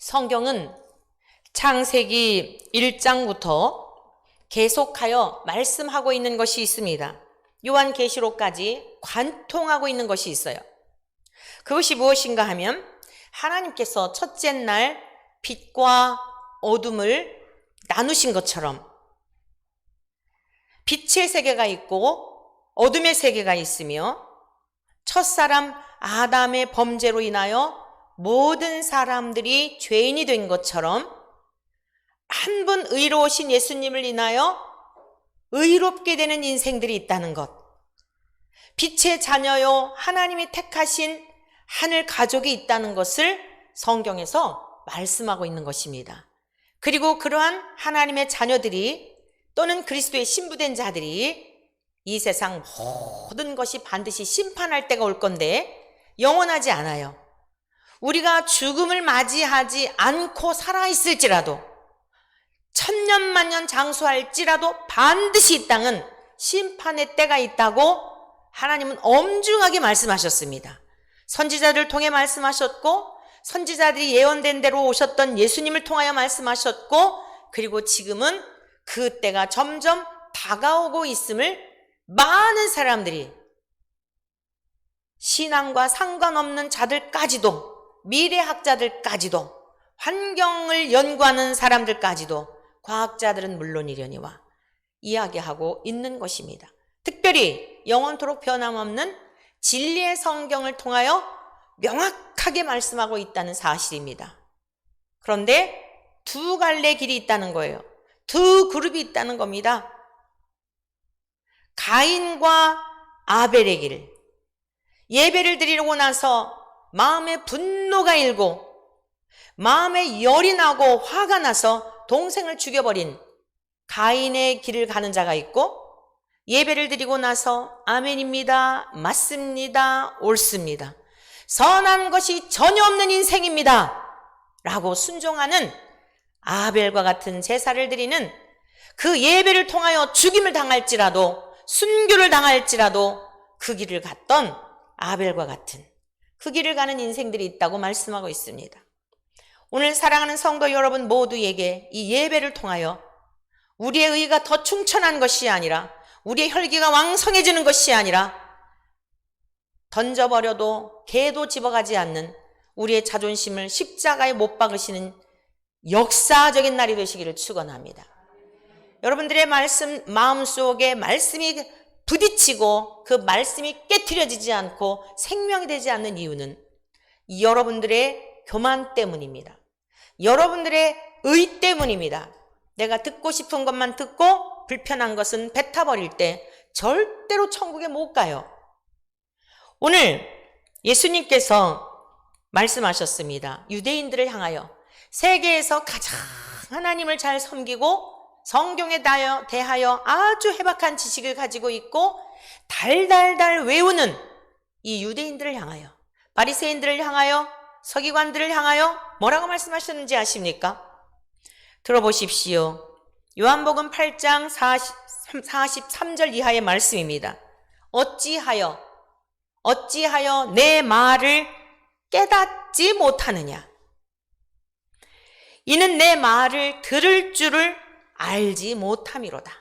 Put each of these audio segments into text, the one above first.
성경은 창세기 1장부터 계속하여 말씀하고 있는 것이 있습니다. 요한계시록까지 관통하고 있는 것이 있어요. 그것이 무엇인가 하면 하나님께서 첫째 날 빛과 어둠을 나누신 것처럼 빛의 세계가 있고 어둠의 세계가 있으며 첫사람 아담의 범죄로 인하여 모든 사람들이 죄인이 된 것처럼 한 분 의로우신 예수님을 인하여 의롭게 되는 인생들이 있다는 것, 빛의 자녀요 하나님이 택하신 하늘 가족이 있다는 것을 성경에서 말씀하고 있는 것입니다. 그리고 그러한 하나님의 자녀들이 또는 그리스도의 신부된 자들이 이 세상 모든 것이 반드시 심판할 때가 올 건데 영원하지 않아요. 우리가 죽음을 맞이하지 않고 살아있을지라도 천년만년 장수할지라도 반드시 이 땅은 심판의 때가 있다고 하나님은 엄중하게 말씀하셨습니다. 선지자들을 통해 말씀하셨고 선지자들이 예언된 대로 오셨던 예수님을 통하여 말씀하셨고 그리고 지금은 그 때가 점점 다가오고 있음을 많은 사람들이 신앙과 상관없는 자들까지도 미래학자들까지도 환경을 연구하는 사람들까지도 과학자들은 물론이려니와 이야기하고 있는 것입니다. 특별히 영원토록 변함없는 진리의 성경을 통하여 명확하게 말씀하고 있다는 사실입니다. 그런데 두 갈래 길이 있다는 거예요. 두 그룹이 있다는 겁니다. 가인과 아벨의 길. 예배를 드리고 나서 마음에 분노가 일고 마음에 열이 나고 화가 나서 동생을 죽여버린 가인의 길을 가는 자가 있고 예배를 드리고 나서 아멘입니다, 맞습니다, 옳습니다, 선한 것이 전혀 없는 인생입니다 라고 순종하는 아벨과 같은 제사를 드리는 그 예배를 통하여 죽임을 당할지라도 순교를 당할지라도 그 길을 갔던 아벨과 같은 그 길을 가는 인생들이 있다고 말씀하고 있습니다. 오늘 사랑하는 성도 여러분 모두에게 이 예배를 통하여 우리의 의가 더 충천한 것이 아니라 우리의 혈기가 왕성해지는 것이 아니라 던져버려도 개도 집어가지 않는 우리의 자존심을 십자가에 못 박으시는 역사적인 날이 되시기를 축원합니다. 여러분들의 마음속에 말씀이 부딪히고 그 말씀이 깨트려지지 않고 생명이 되지 않는 이유는 여러분들의 교만 때문입니다. 여러분들의 의 때문입니다. 내가 듣고 싶은 것만 듣고 불편한 것은 뱉어버릴 때 절대로 천국에 못 가요. 오늘 예수님께서 말씀하셨습니다. 유대인들을 향하여 세계에서 가장 하나님을 잘 섬기고 성경에 대하여 아주 해박한 지식을 가지고 있고 달달달 외우는 이 유대인들을 향하여 바리새인들을 향하여 서기관들을 향하여 뭐라고 말씀하셨는지 아십니까? 들어보십시오. 요한복음 8장 43절 이하의 말씀입니다. 어찌하여 내 말을 깨닫지 못하느냐? 이는 내 말을 들을 줄을 알지 못함이로다.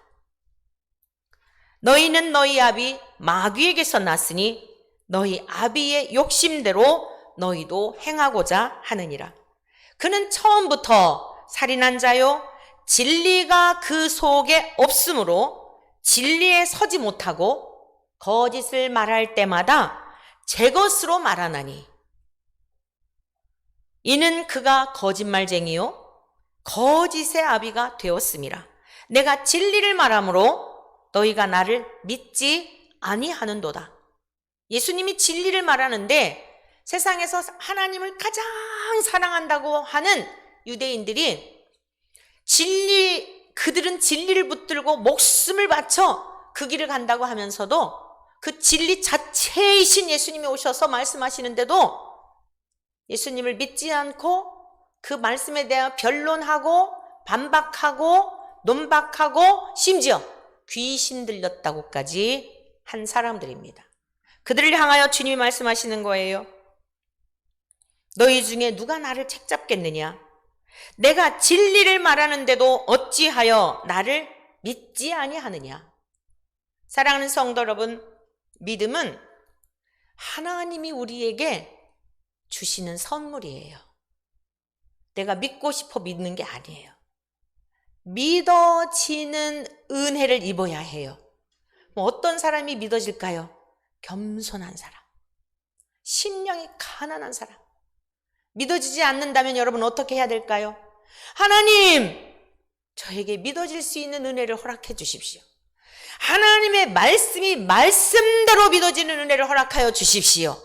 너희는 너희 아비 마귀에게서 났으니 너희 아비의 욕심대로 너희도 행하고자 하느니라. 그는 처음부터 살인한 자요 진리가 그 속에 없으므로 진리에 서지 못하고 거짓을 말할 때마다 제 것으로 말하나니 이는 그가 거짓말쟁이요 거짓의 아비가 되었음이라. 내가 진리를 말하므로 너희가 나를 믿지 아니하는도다. 예수님이 진리를 말하는데 세상에서 하나님을 가장 사랑한다고 하는 유대인들이 그들은 진리를 붙들고 목숨을 바쳐 그 길을 간다고 하면서도 그 진리 자체이신 예수님이 오셔서 말씀하시는데도 예수님을 믿지 않고 그 말씀에 대해 변론하고 반박하고 논박하고 심지어 귀신 들렸다고까지 한 사람들입니다. 그들을 향하여 주님이 말씀하시는 거예요. 너희 중에 누가 나를 책잡겠느냐? 내가 진리를 말하는데도 어찌하여 나를 믿지 아니하느냐. 사랑하는 성도 여러분, 믿음은 하나님이 우리에게 주시는 선물이에요. 내가 믿고 싶어 믿는 게 아니에요. 믿어지는 은혜를 입어야 해요. 어떤 사람이 믿어질까요? 겸손한 사람, 심령이 가난한 사람. 믿어지지 않는다면 여러분 어떻게 해야 될까요? 하나님, 저에게 믿어질 수 있는 은혜를 허락해 주십시오. 하나님의 말씀이 말씀대로 믿어지는 은혜를 허락하여 주십시오.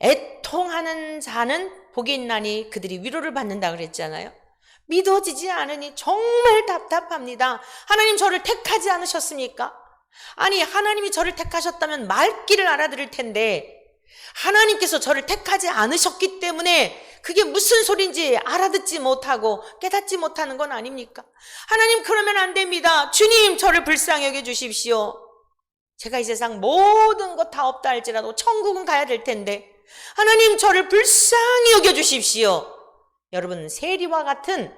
애통하는 자는 복이 있나니 그들이 위로를 받는다 그랬잖아요. 믿어지지 않으니 정말 답답합니다. 하나님, 저를 택하지 않으셨습니까? 아니, 하나님이 저를 택하셨다면 말귀를 알아들을 텐데 하나님께서 저를 택하지 않으셨기 때문에 그게 무슨 소린지 알아듣지 못하고 깨닫지 못하는 건 아닙니까? 하나님, 그러면 안 됩니다. 주님, 저를 불쌍히 여겨 주십시오. 제가 이 세상 모든 것 다 없다 할지라도 천국은 가야 될 텐데 하나님, 저를 불쌍히 여겨 주십시오. 여러분, 세리와 같은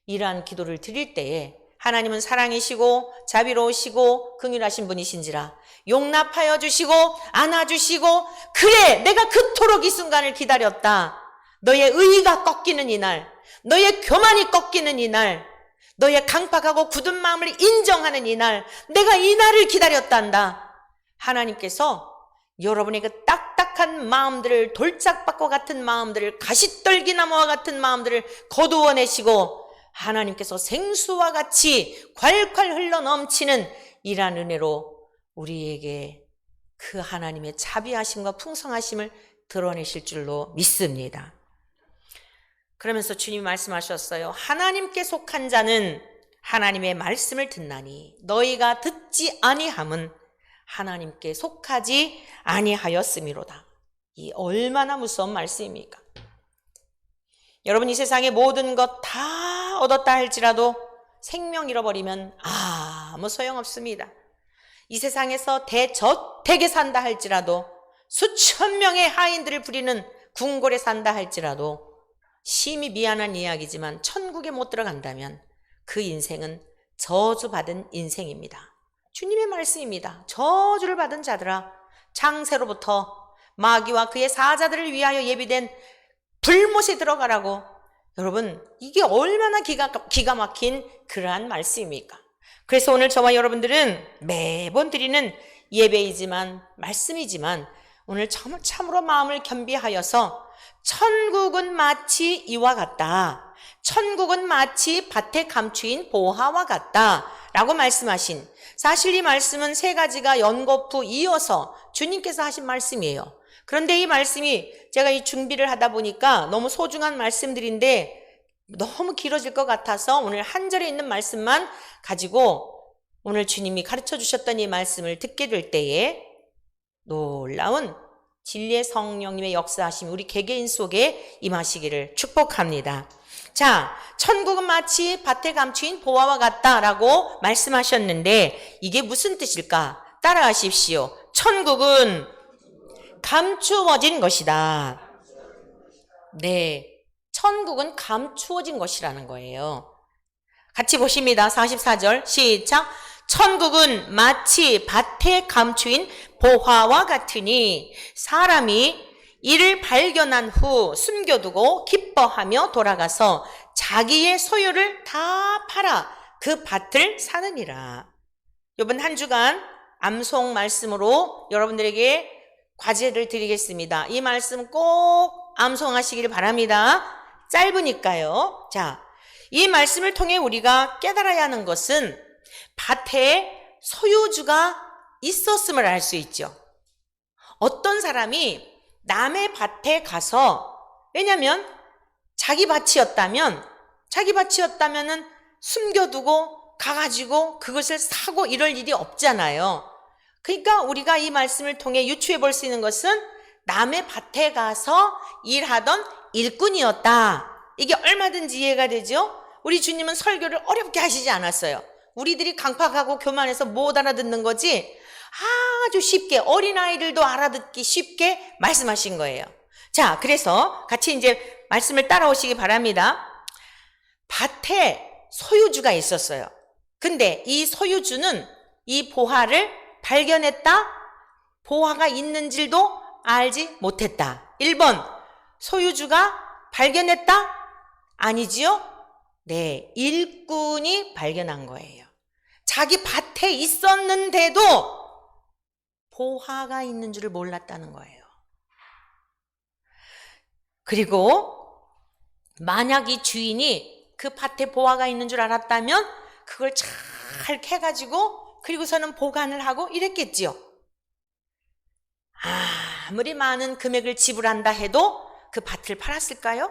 이러한 기도를 드릴 때에 하나님은 사랑이시고 자비로우시고 긍휼하신 분이신지라 용납하여 주시고 안아주시고, 그래, 내가 그토록 이 순간을 기다렸다. 너의 의의가 꺾이는 이날, 너의 교만이 꺾이는 이날, 너의 강팍하고 굳은 마음을 인정하는 이날, 내가 이 날을 기다렸단다. 하나님께서 여러분의 그 딱딱한 마음들을, 돌짝밭과 같은 마음들을, 가시떨기나무와 같은 마음들을 거두어내시고 하나님께서 생수와 같이 콸콸 흘러 넘치는 이러한 은혜로 우리에게 그 하나님의 자비하심과 풍성하심을 드러내실 줄로 믿습니다. 그러면서 주님이 말씀하셨어요. 하나님께 속한 자는 하나님의 말씀을 듣나니 너희가 듣지 아니함은 하나님께 속하지 아니하였음이로다. 이 얼마나 무서운 말씀입니까? 여러분, 이 세상의 모든 것 다 얻었다 할지라도 생명 잃어버리면 아무 소용없습니다. 이 세상에서 대저택에 산다 할지라도, 수천 명의 하인들을 부리는 궁궐에 산다 할지라도, 심히 미안한 이야기지만 천국에 못 들어간다면 그 인생은 저주받은 인생입니다. 주님의 말씀입니다. 저주를 받은 자들아, 창세로부터 마귀와 그의 사자들을 위하여 예비된 불못에 들어가라고. 여러분, 이게 얼마나 기가 막힌 그러한 말씀입니까? 그래서 오늘 저와 여러분들은 매번 드리는 예배이지만 말씀이지만 오늘 참으로 마음을 겸비하여서 천국은 마치 이와 같다, 천국은 마치 밭에 감추인 보화와 같다 라고 말씀하신, 사실 이 말씀은 세 가지가 연거푸 이어서 주님께서 하신 말씀이에요. 그런데 이 말씀이 제가 이 준비를 하다 보니까 너무 소중한 말씀들인데 너무 길어질 것 같아서 오늘 한 절에 있는 말씀만 가지고 오늘 주님이 가르쳐 주셨던 이 말씀을 듣게 될 때에 놀라운 진리의 성령님의 역사하심이 우리 개개인 속에 임하시기를 축복합니다. 자, 천국은 마치 밭에 감추인 보화와 같다라고 말씀하셨는데 이게 무슨 뜻일까? 따라하십시오. 천국은 감추어진 것이다. 네, 천국은 감추어진 것이라는 거예요. 같이 보십니다. 44절 시작. 천국은 마치 밭에 감추인 보화와 같으니 사람이 이를 발견한 후 숨겨두고 기뻐하며 돌아가서 자기의 소유를 다 팔아 그 밭을 사느니라. 이번 한 주간 암송 말씀으로 여러분들에게 과제를 드리겠습니다. 이 말씀 꼭 암송하시길 바랍니다. 짧으니까요. 자, 이 말씀을 통해 우리가 깨달아야 하는 것은 밭에 소유주가 있었음을 알 수 있죠. 어떤 사람이 남의 밭에 가서, 왜냐하면 자기 밭이었다면은 숨겨두고 가가지고 그것을 사고 이럴 일이 없잖아요. 그러니까 우리가 이 말씀을 통해 유추해 볼 수 있는 것은 남의 밭에 가서 일하던 일꾼이었다. 이게 얼마든지 이해가 되죠? 우리 주님은 설교를 어렵게 하시지 않았어요. 우리들이 강팍하고 교만해서 못 알아듣는 거지 아주 쉽게, 어린아이들도 알아듣기 쉽게 말씀하신 거예요. 자, 그래서 같이 이제 말씀을 따라오시기 바랍니다. 밭에 소유주가 있었어요. 근데 이 소유주는 이 보화를 발견했다? 보화가 있는 줄도 알지 못했다. 1번, 소유주가 발견했다? 아니지요? 네, 일꾼이 발견한 거예요. 자기 밭에 있었는데도 보화가 있는 줄을 몰랐다는 거예요. 그리고 만약 이 주인이 그 밭에 보화가 있는 줄 알았다면 그걸 잘 캐가지고 그리고서는 보관을 하고 이랬겠지요. 아무리 많은 금액을 지불한다 해도 그 밭을 팔았을까요?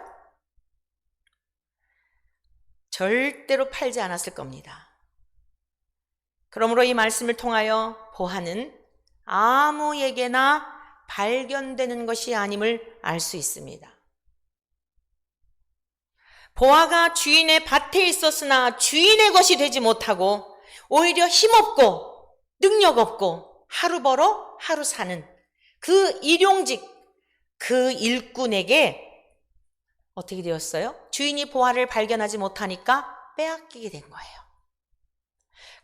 절대로 팔지 않았을 겁니다. 그러므로 이 말씀을 통하여 보화는 아무에게나 발견되는 것이 아님을 알 수 있습니다. 보화가 주인의 밭에 있었으나 주인의 것이 되지 못하고 오히려 힘없고 능력 없고 하루 벌어 하루 사는 그 일용직, 그 일꾼에게 어떻게 되었어요? 주인이 보화를 발견하지 못하니까 빼앗기게 된 거예요.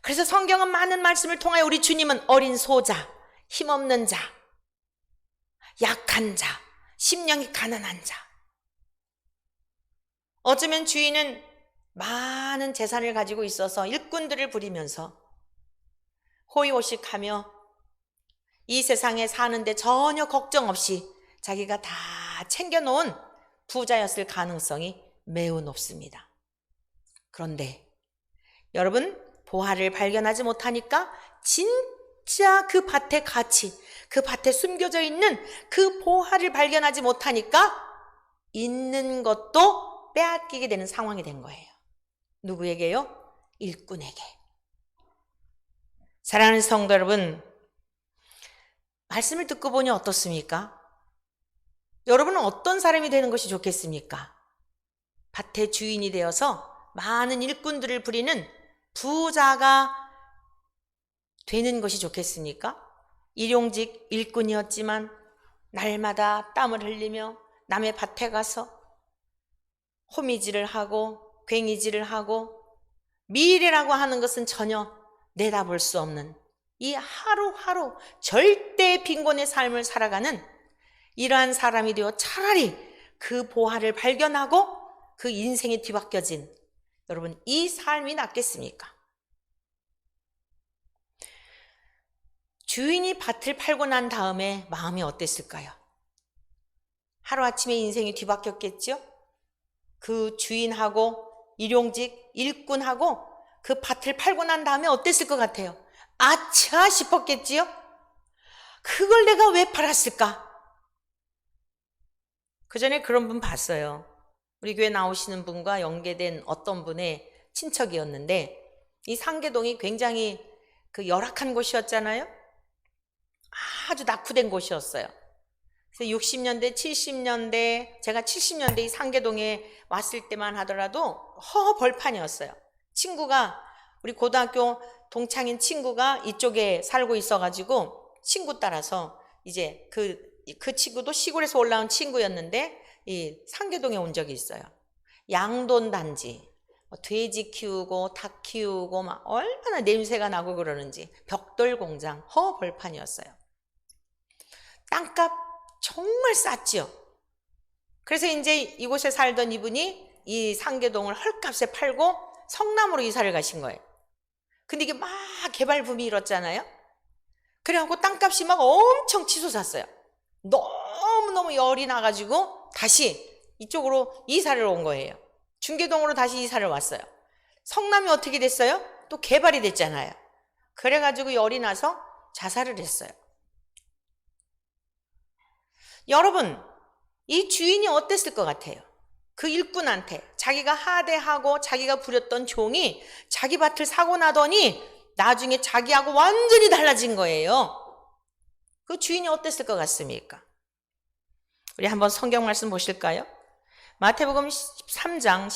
그래서 성경은 많은 말씀을 통하여 우리 주님은 어린 소자, 힘없는 자, 약한 자, 심령이 가난한 자, 어쩌면 주인은 많은 재산을 가지고 있어서 일꾼들을 부리면서 호의호식하며 이 세상에 사는데 전혀 걱정 없이 자기가 다 챙겨놓은 부자였을 가능성이 매우 높습니다. 그런데 여러분, 보화를 발견하지 못하니까 진짜 그 밭의 가치, 그 밭에 숨겨져 있는 그 보화를 발견하지 못하니까 있는 것도 빼앗기게 되는 상황이 된 거예요. 누구에게요? 일꾼에게. 사랑하는 성도 여러분, 말씀을 듣고 보니 어떻습니까? 여러분은 어떤 사람이 되는 것이 좋겠습니까? 밭의 주인이 되어서 많은 일꾼들을 부리는 부자가 되는 것이 좋겠습니까? 일용직 일꾼이었지만 날마다 땀을 흘리며 남의 밭에 가서 호미질을 하고 괭이질을 하고 미래라고 하는 것은 전혀 내다볼 수 없는 이 하루하루 절대 빈곤의 삶을 살아가는 이러한 사람이 되어 차라리 그 보화를 발견하고 그 인생이 뒤바뀌어진 여러분, 이 삶이 낫겠습니까? 주인이 밭을 팔고 난 다음에 마음이 어땠을까요? 하루아침에 인생이 뒤바뀌었겠죠? 그 주인하고 일용직 일꾼하고 그 밭을 팔고 난 다음에 어땠을 것 같아요? 아차 싶었겠지요? 그걸 내가 왜 팔았을까? 그 전에 그런 분 봤어요. 우리 교회 나오시는 분과 연계된 어떤 분의 친척이었는데 이 상계동이 굉장히 그 열악한 곳이었잖아요. 아주 낙후된 곳이었어요. 그래서 60년대, 70년대, 제가 70년대 이 상계동에 왔을 때만 하더라도 허벌판이었어요. 친구가, 우리 고등학교 동창인 친구가 이쪽에 살고 있어가지고 친구 따라서 이제 그 친구도 시골에서 올라온 친구였는데 이 상계동에 온 적이 있어요. 양돈 단지, 돼지 키우고 닭 키우고 막 얼마나 냄새가 나고 그러는지 벽돌 공장 허벌판이었어요. 땅값 정말 쌌죠. 그래서 이제 이곳에 살던 이분이 이 상계동을 헐값에 팔고 성남으로 이사를 가신 거예요. 근데 이게 막 개발 붐이 일었잖아요. 그래갖고 땅값이 막 엄청 치솟았어요. 너무너무 열이 나가지고 다시 이쪽으로 이사를 온 거예요. 중계동으로 다시 이사를 왔어요. 성남이 어떻게 됐어요? 또 개발이 됐잖아요. 그래가지고 열이 나서 자살을 했어요. 여러분, 이 주인이 어땠을 것 같아요? 그 일꾼한테 자기가 하대하고 자기가 부렸던 종이 자기 밭을 사고 나더니 나중에 자기하고 완전히 달라진 거예요. 그 주인이 어땠을 것 같습니까? 우리 한번 성경 말씀 보실까요? 마태복음 13장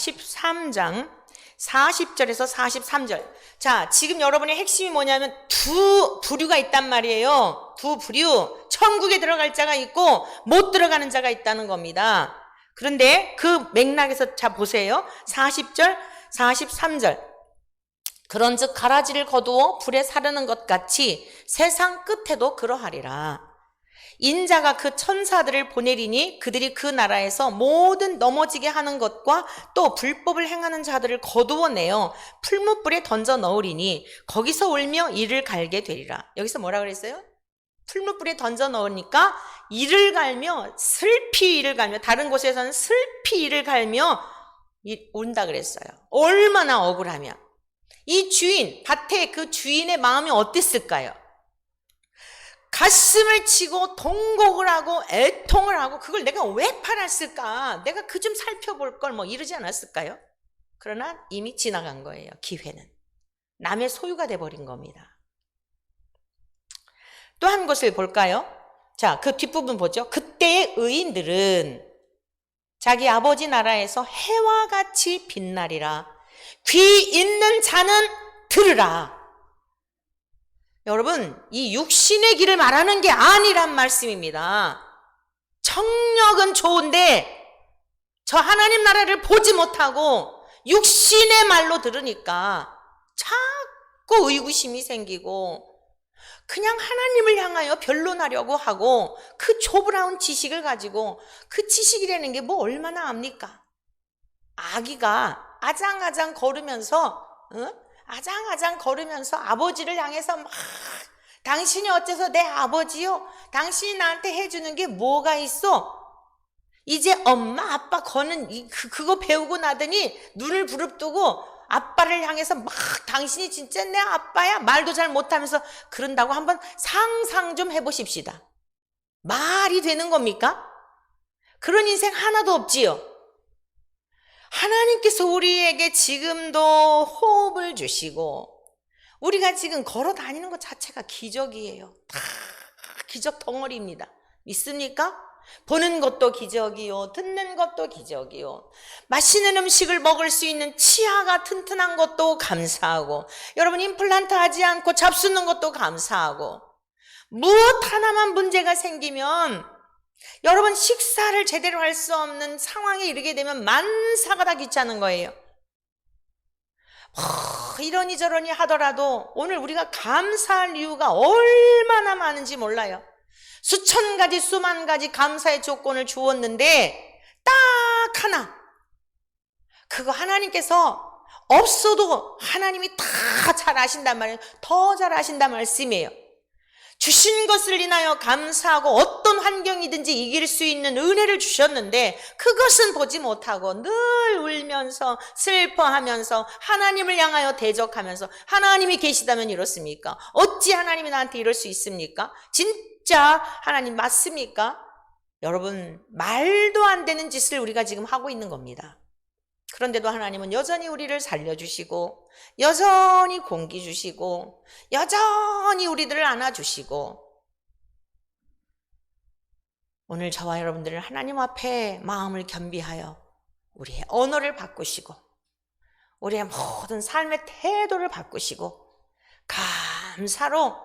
40절에서 43절. 자, 지금 여러분의 핵심이 뭐냐면 두 부류가 있단 말이에요. 두 부류. 천국에 들어갈 자가 있고 못 들어가는 자가 있다는 겁니다. 그런데 그 맥락에서 자 보세요. 40절, 43절. 그런즉 가라지를 거두어 불에 사르는 것 같이 세상 끝에도 그러하리라. 인자가 그 천사들을 보내리니 그들이 그 나라에서 모든 넘어지게 하는 것과 또 불법을 행하는 자들을 거두어내어 풀무불에 던져 넣으리니 거기서 울며 이를 갈게 되리라. 여기서 뭐라 그랬어요? 풀무불에 던져 넣으니까 이를 갈며 슬피 이를 갈며, 다른 곳에서는 슬피 이를 갈며 운다 그랬어요. 얼마나 억울하면. 이 주인, 밭에 그 주인의 마음이 어땠을까요? 가슴을 치고 동곡을 하고 애통을 하고, 그걸 내가 왜 팔았을까? 내가 그 좀 살펴볼 걸 뭐 이러지 않았을까요? 그러나 이미 지나간 거예요. 기회는 남의 소유가 돼버린 겁니다. 또 한 것을 볼까요? 자, 그 뒷부분 보죠. 그때의 의인들은 자기 아버지 나라에서 해와 같이 빛나리라. 귀 있는 자는 들으라. 여러분, 이 육신의 길을 말하는 게 아니란 말씀입니다. 청력은 좋은데 저 하나님 나라를 보지 못하고 육신의 말로 들으니까 자꾸 의구심이 생기고 그냥 하나님을 향하여 변론하려고 하고, 그 조브라운 지식을 가지고, 그 지식이라는 게 뭐 얼마나 압니까? 아기가 아장아장 걸으면서 아장아장 걸으면서 아버지를 향해서 막 당신이 어째서 내 아버지요? 당신이 나한테 해주는 게 뭐가 있어? 이제 엄마 아빠 거는 그거 배우고 나더니 눈을 부릅뜨고 아빠를 향해서 막 당신이 진짜 내 아빠야? 말도 잘 못하면서 그런다고 한번 상상 좀 해보십시다. 말이 되는 겁니까? 그런 인생 하나도 없지요. 하나님께서 우리에게 지금도 호흡을 주시고 우리가 지금 걸어 다니는 것 자체가 기적이에요. 다 기적 덩어리입니다. 믿습니까? 보는 것도 기적이요, 듣는 것도 기적이요, 맛있는 음식을 먹을 수 있는 치아가 튼튼한 것도 감사하고, 여러분 임플란트 하지 않고 잡수는 것도 감사하고, 무엇 하나만 문제가 생기면 여러분 식사를 제대로 할 수 없는 상황에 이르게 되면 만사가 다 귀찮은 거예요. 이러니 저러니 하더라도 오늘 우리가 감사할 이유가 얼마나 많은지 몰라요. 수천 가지 수만 가지 감사의 조건을 주었는데 딱 하나, 그거 하나님께서 없어도 하나님이 다 잘 아신단 말이에요. 더 잘 아신단 말씀이에요. 주신 것을 인하여 감사하고 어떤 환경이든지 이길 수 있는 은혜를 주셨는데 그것은 보지 못하고 늘 울면서 슬퍼하면서 하나님을 향하여 대적하면서, 하나님이 계시다면 이렇습니까? 어찌 하나님이 나한테 이럴 수 있습니까? 진짜 하나님 맞습니까? 여러분, 말도 안 되는 짓을 우리가 지금 하고 있는 겁니다. 그런데도 하나님은 여전히 우리를 살려주시고 여전히 공기 주시고 여전히 우리들을 안아주시고, 오늘 저와 여러분들은 하나님 앞에 마음을 겸비하여 우리의 언어를 바꾸시고 우리의 모든 삶의 태도를 바꾸시고 감사로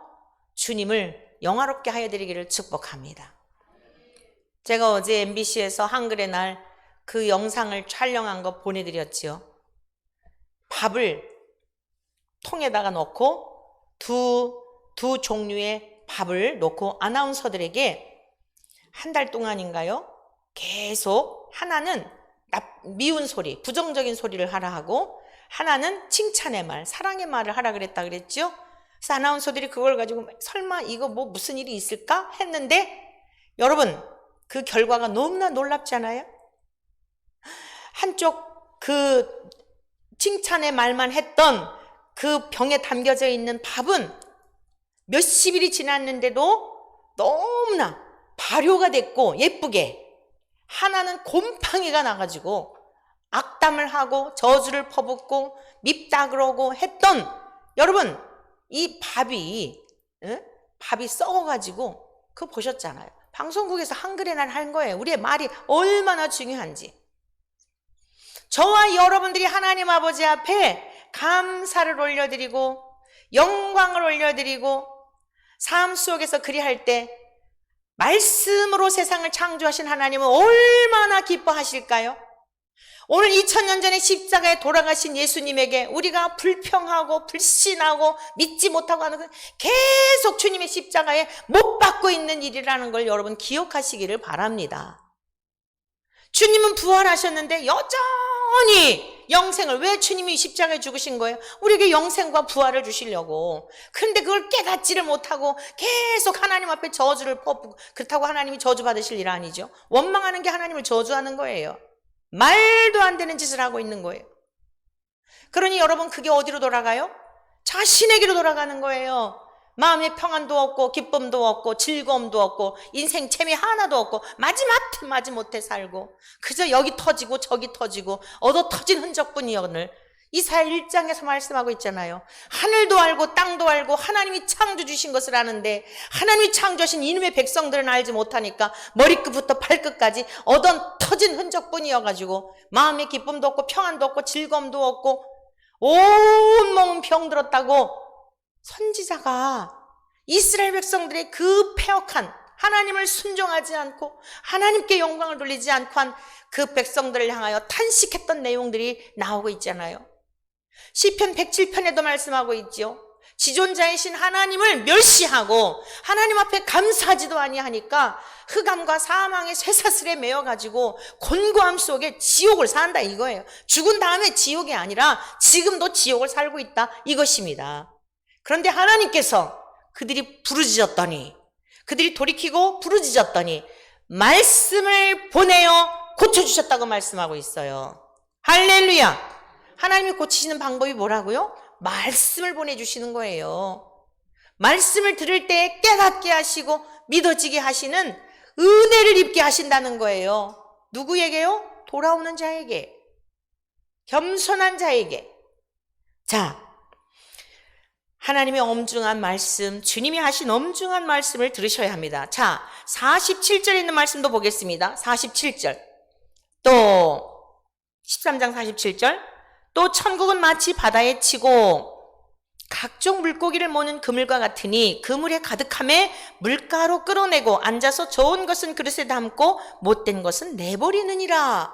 주님을 영화롭게 하여 드리기를 축복합니다. 제가 어제 MBC에서 한글의 날 그 영상을 촬영한 거 보내드렸지요. 밥을 통에다가 넣고 두 종류의 밥을 놓고 아나운서들에게 한 달 동안인가요? 계속 하나는 미운 소리, 부정적인 소리를 하라 하고 하나는 칭찬의 말, 사랑의 말을 하라 그랬다 그랬죠. 그래서 아나운서들이 그걸 가지고 설마 이거 뭐 무슨 일이 있을까 했는데, 여러분 그 결과가 너무나 놀랍지 않아요? 한쪽 그 칭찬의 말만 했던 그 병에 담겨져 있는 밥은 몇십 일이 지났는데도 너무나 발효가 됐고 예쁘게, 하나는 곰팡이가 나가지고 악담을 하고 저주를 퍼붓고 밉다 그러고 했던, 여러분 이 밥이 썩어가지고 그거 보셨잖아요. 방송국에서 한글의 날 한 거예요. 우리의 말이 얼마나 중요한지. 저와 여러분들이 하나님 아버지 앞에 감사를 올려드리고 영광을 올려드리고 삶 속에서 그리할 때 말씀으로 세상을 창조하신 하나님은 얼마나 기뻐하실까요? 오늘 2000년 전에 십자가에 돌아가신 예수님에게 우리가 불평하고 불신하고 믿지 못하고 하는 건 계속 주님의 십자가에 못 박고 있는 일이라는 걸 여러분 기억하시기를 바랍니다. 주님은 부활하셨는데 여전히 영생을, 왜 주님이 십자가에 죽으신 거예요? 우리에게 영생과 부활을 주시려고. 그런데 그걸 깨닫지를 못하고 계속 하나님 앞에 저주를 퍼붓고, 그렇다고 하나님이 저주 받으실 일 아니죠. 원망하는 게 하나님을 저주하는 거예요. 말도 안 되는 짓을 하고 있는 거예요. 그러니 여러분, 그게 어디로 돌아가요? 자신에게로 돌아가는 거예요. 마음에 평안도 없고 기쁨도 없고 즐거움도 없고 인생 재미 하나도 없고 마지못해 살고 그저 여기 터지고 저기 터지고 얻어 터진 흔적뿐이오늘. 이사야 1장에서 말씀하고 있잖아요. 하늘도 알고 땅도 알고 하나님이 창조 주신 것을 아는데 하나님이 창조하신 이놈의 백성들은 알지 못하니까 머리끝부터 발끝까지 얻어 터진 흔적뿐이어가지고 마음에 기쁨도 없고 평안도 없고 즐거움도 없고 온몸은 병들었다고 선지자가 이스라엘 백성들의 그 패역한, 하나님을 순종하지 않고 하나님께 영광을 돌리지 않고 한 그 백성들을 향하여 탄식했던 내용들이 나오고 있잖아요. 시편 107편에도 말씀하고 있죠. 지존자이신 하나님을 멸시하고 하나님 앞에 감사하지도 아니하니까 흑암과 사망의 쇠사슬에 매여가지고 곤고함 속에 지옥을 산다 이거예요. 죽은 다음에 지옥이 아니라 지금도 지옥을 살고 있다 이것입니다. 그런데 하나님께서 그들이 부르짖었더니, 그들이 돌이키고 부르짖었더니 말씀을 보내어 고쳐주셨다고 말씀하고 있어요. 할렐루야. 하나님이 고치시는 방법이 뭐라고요? 말씀을 보내주시는 거예요. 말씀을 들을 때 깨닫게 하시고 믿어지게 하시는 은혜를 입게 하신다는 거예요. 누구에게요? 돌아오는 자에게, 겸손한 자에게. 자, 하나님의 엄중한 말씀, 주님이 하신 엄중한 말씀을 들으셔야 합니다. 자, 47절에 있는 말씀도 보겠습니다. 47절. 또 13장 47절. 또 천국은 마치 바다에 치고 각종 물고기를 모는 그물과 같으니 그물에 가득함에 물가로 끌어내고 앉아서 좋은 것은 그릇에 담고 못된 것은 내버리느니라.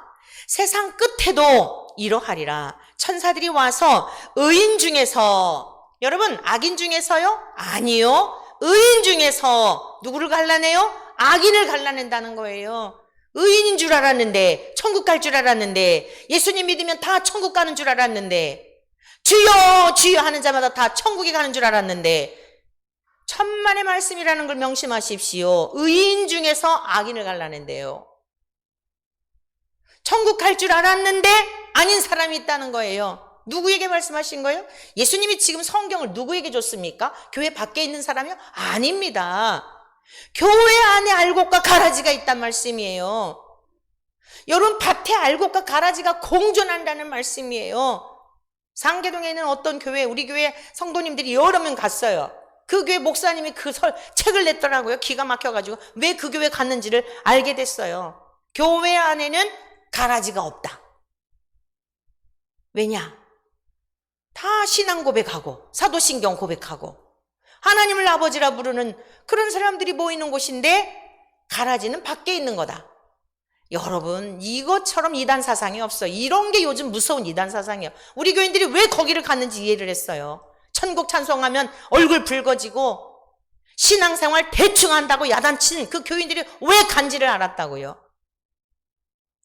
세상 끝에도 이러하리라. 천사들이 와서 의인 중에서, 여러분 악인 중에서요? 아니요. 의인 중에서 누구를 갈라내요? 악인을 갈라낸다는 거예요. 의인인 줄 알았는데, 천국 갈 줄 알았는데, 예수님 믿으면 다 천국 가는 줄 알았는데, 주여 주여 하는 자마다 다 천국에 가는 줄 알았는데, 천만의 말씀이라는 걸 명심하십시오. 의인 중에서 악인을 갈라낸대요. 천국 갈 줄 알았는데 아닌 사람이 있다는 거예요. 누구에게 말씀하신 거예요? 예수님이 지금 성경을 누구에게 줬습니까? 교회 밖에 있는 사람이요? 아닙니다. 교회 안에 알곡과 가라지가 있단 말씀이에요. 여러분, 밭에 알곡과 가라지가 공존한다는 말씀이에요. 상계동에 있는 어떤 교회, 우리 교회 성도님들이 여러 명 갔어요. 그 교회 목사님이 그 책을 냈더라고요. 기가 막혀가지고 왜 그 교회 갔는지를 알게 됐어요. 교회 안에는 가라지가 없다. 왜냐? 다 신앙 고백하고 사도신경 고백하고 하나님을 아버지라 부르는 그런 사람들이 모이는 곳인데 가라지는 밖에 있는 거다. 여러분, 이것처럼 이단 사상이 없어요. 이런 게 요즘 무서운 이단 사상이에요. 우리 교인들이 왜 거기를 갔는지 이해를 했어요. 천국 찬송하면 얼굴 붉어지고 신앙생활 대충 한다고 야단치는 그 교인들이 왜 간지를 알았다고요.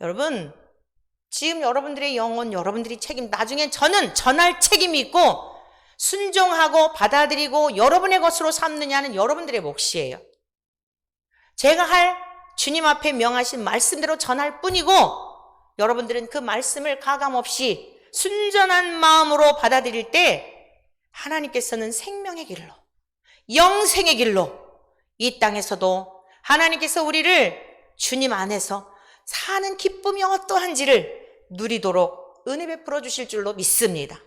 여러분, 지금 여러분들의 영혼, 여러분들이 책임, 나중에 저는 전할 책임이 있고 순종하고 받아들이고 여러분의 것으로 삼느냐는 여러분들의 몫이에요. 제가 할 주님 앞에 명하신 말씀대로 전할 뿐이고 여러분들은 그 말씀을 가감없이 순전한 마음으로 받아들일 때 하나님께서는 생명의 길로, 영생의 길로 이 땅에서도 하나님께서 우리를 주님 안에서 사는 기쁨이 어떠한지를 누리도록 은혜 베풀어 주실 줄로 믿습니다.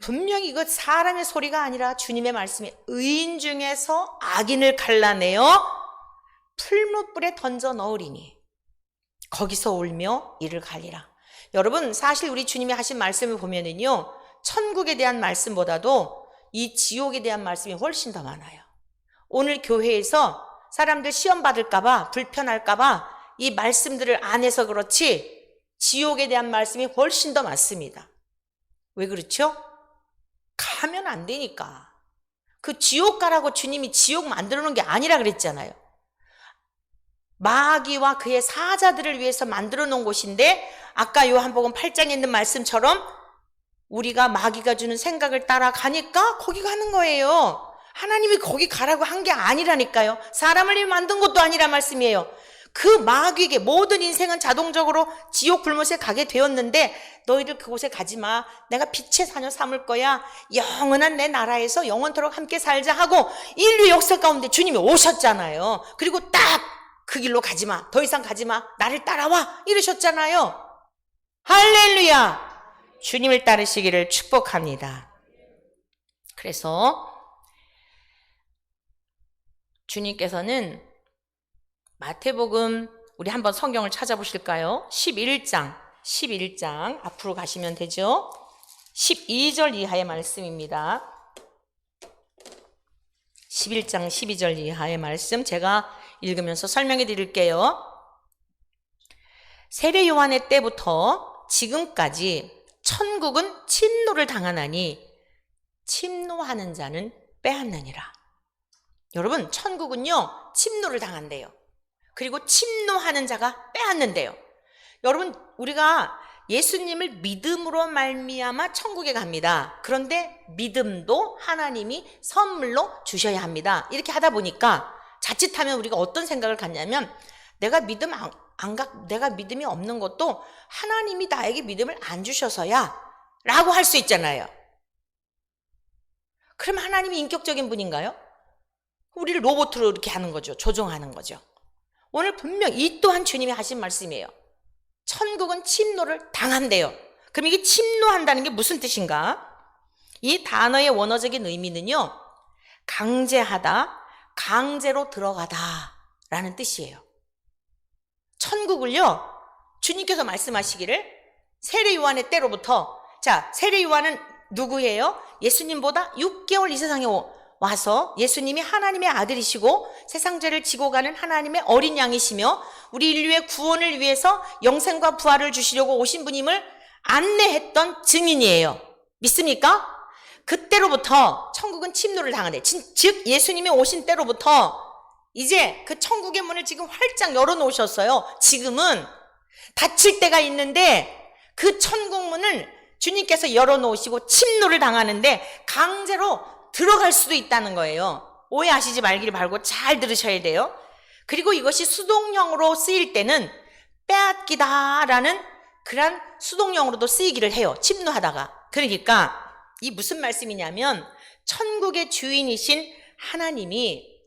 분명히 이것 사람의 소리가 아니라 주님의 말씀이 의인 중에서 악인을 갈라내어 풀무불에 던져 넣으리니 거기서 울며 이를 갈리라. 여러분, 사실 우리 주님이 하신 말씀을 보면은요, 천국에 대한 말씀보다도 이 지옥에 대한 말씀이 훨씬 더 많아요. 오늘 교회에서 사람들 시험 받을까봐, 불편할까봐 이 말씀들을 안 해서 그렇지 지옥에 대한 말씀이 훨씬 더 많습니다. 왜 그렇죠? 가면 안 되니까. 그 지옥 가라고 주님이 지옥 만들어 놓은 게 아니라 그랬잖아요. 마귀와 그의 사자들을 위해서 만들어 놓은 곳인데 아까 요한복음 8장에 있는 말씀처럼 우리가 마귀가 주는 생각을 따라가니까 거기 가는 거예요. 하나님이 거기 가라고 한 게 아니라니까요. 사람을 만든 것도 아니란 말씀이에요. 그 마귀에게 모든 인생은 자동적으로 지옥 불못에 가게 되었는데 너희들 그곳에 가지 마. 내가 빛의 자녀 삼을 거야. 영원한 내 나라에서 영원토록 함께 살자 하고 인류 역사 가운데 주님이 오셨잖아요. 그리고 딱 그 길로 가지 마. 더 이상 가지 마. 나를 따라와. 이러셨잖아요. 할렐루야. 주님을 따르시기를 축복합니다. 그래서 주님께서는 마태복음 우리 한번 성경을 찾아보실까요? 11장 앞으로 가시면 되죠. 12절 이하의 말씀입니다. 11장 12절 이하의 말씀 제가 읽으면서 설명해 드릴게요. 세례 요한의 때부터 지금까지 천국은 침노를 당하나니 침노하는 자는 빼앗느니라. 여러분, 천국은요 침노를 당한대요. 그리고 침노하는 자가 빼앗는데요. 여러분, 우리가 예수님을 믿음으로 말미암아 천국에 갑니다. 그런데 믿음도 하나님이 선물로 주셔야 합니다. 이렇게 하다 보니까 자칫하면 우리가 어떤 생각을 갖냐면 내가 믿음이 없는 것도 하나님이 나에게 믿음을 안 주셔서야 라고 할 수 있잖아요. 그럼 하나님이 인격적인 분인가요? 우리를 로봇으로 이렇게 하는 거죠. 조종하는 거죠. 오늘 분명 이 또한 주님이 하신 말씀이에요. 천국은 침노를 당한대요. 그럼 이게 침노한다는 게 무슨 뜻인가? 이 단어의 원어적인 의미는요, 강제하다, 강제로 들어가다 라는 뜻이에요. 천국을요, 주님께서 말씀하시기를 세례 요한의 때로부터, 자, 세례 요한은 누구예요? 예수님보다 6개월 이 세상에 와서 예수님이 하나님의 아들이시고 세상 죄를 지고 가는 하나님의 어린 양이시며 우리 인류의 구원을 위해서 영생과 부활을 주시려고 오신 분임을 안내했던 증인이에요. 믿습니까? 그때로부터 천국은 침노를 당하네. 즉 예수님이 오신 때로부터 이제 그 천국의 문을 지금 활짝 열어놓으셨어요. 지금은 닫힐 때가 있는데 그 천국 문을 주님께서 열어놓으시고 침노를 당하는데 강제로 들어갈 수도 있다는 거예요. 오해하시지 말기를 바라고 잘 들으셔야 돼요. 그리고 이것이 수동형으로 쓰일 때는 빼앗기다라는 그런 수동형으로도 쓰이기를 해요. 침노하다가. 그러니까 이 무슨 말씀이냐면 천국의 주인이신 하나님이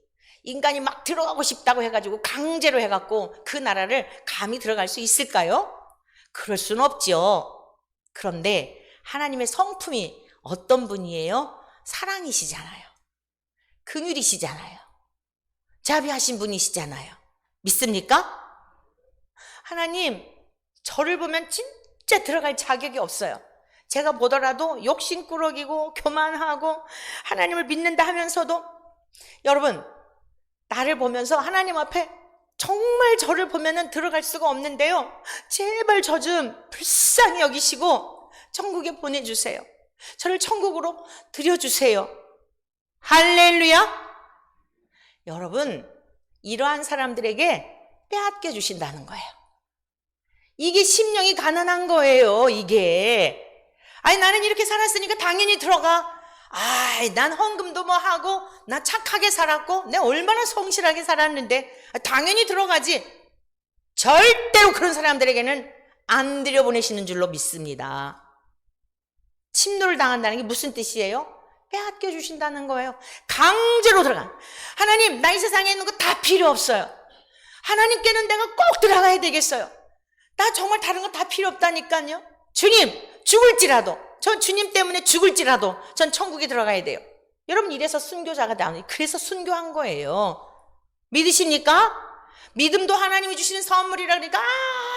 인간이 막 들어가고 싶다고 해가지고 강제로 해갖고 그 나라를 감히 들어갈 수 있을까요? 그럴 수는 없죠. 그런데 하나님의 성품이 어떤 분이에요? 사랑이시잖아요. 긍휼이시잖아요. 자비하신 분이시잖아요. 믿습니까? 하나님, 저를 보면 진짜 들어갈 자격이 없어요. 제가 보더라도 욕심꾸러기고 교만하고 하나님을 믿는다 하면서도 여러분, 나를 보면서 하나님 앞에 정말 저를 보면은 들어갈 수가 없는데요. 제발 저 좀 불쌍히 여기시고 천국에 보내주세요. 저를 천국으로 들여주세요. 할렐루야. 여러분, 이러한 사람들에게 빼앗겨 주신다는 거예요. 이게 심령이 가난한 거예요. 이게 아니 나는 이렇게 살았으니까 당연히 들어가. 아이 난 헌금도 뭐 하고 나 착하게 살았고 내가 얼마나 성실하게 살았는데 당연히 들어가지. 절대로 그런 사람들에게는 안 들여보내시는 줄로 믿습니다. 침노를 당한다는 게 무슨 뜻이에요? 빼앗겨 주신다는 거예요. 강제로 들어가. 하나님, 나 이 세상에 있는 거 다 필요 없어요. 하나님께는 내가 꼭 들어가야 되겠어요. 나 정말 다른 거 다 필요 없다니까요. 주님, 죽을지라도, 전 주님 때문에 죽을지라도 전 천국에 들어가야 돼요. 여러분, 이래서 순교자가 나오니 그래서 순교한 거예요. 믿으십니까? 믿음도 하나님이 주시는 선물이라 그러니까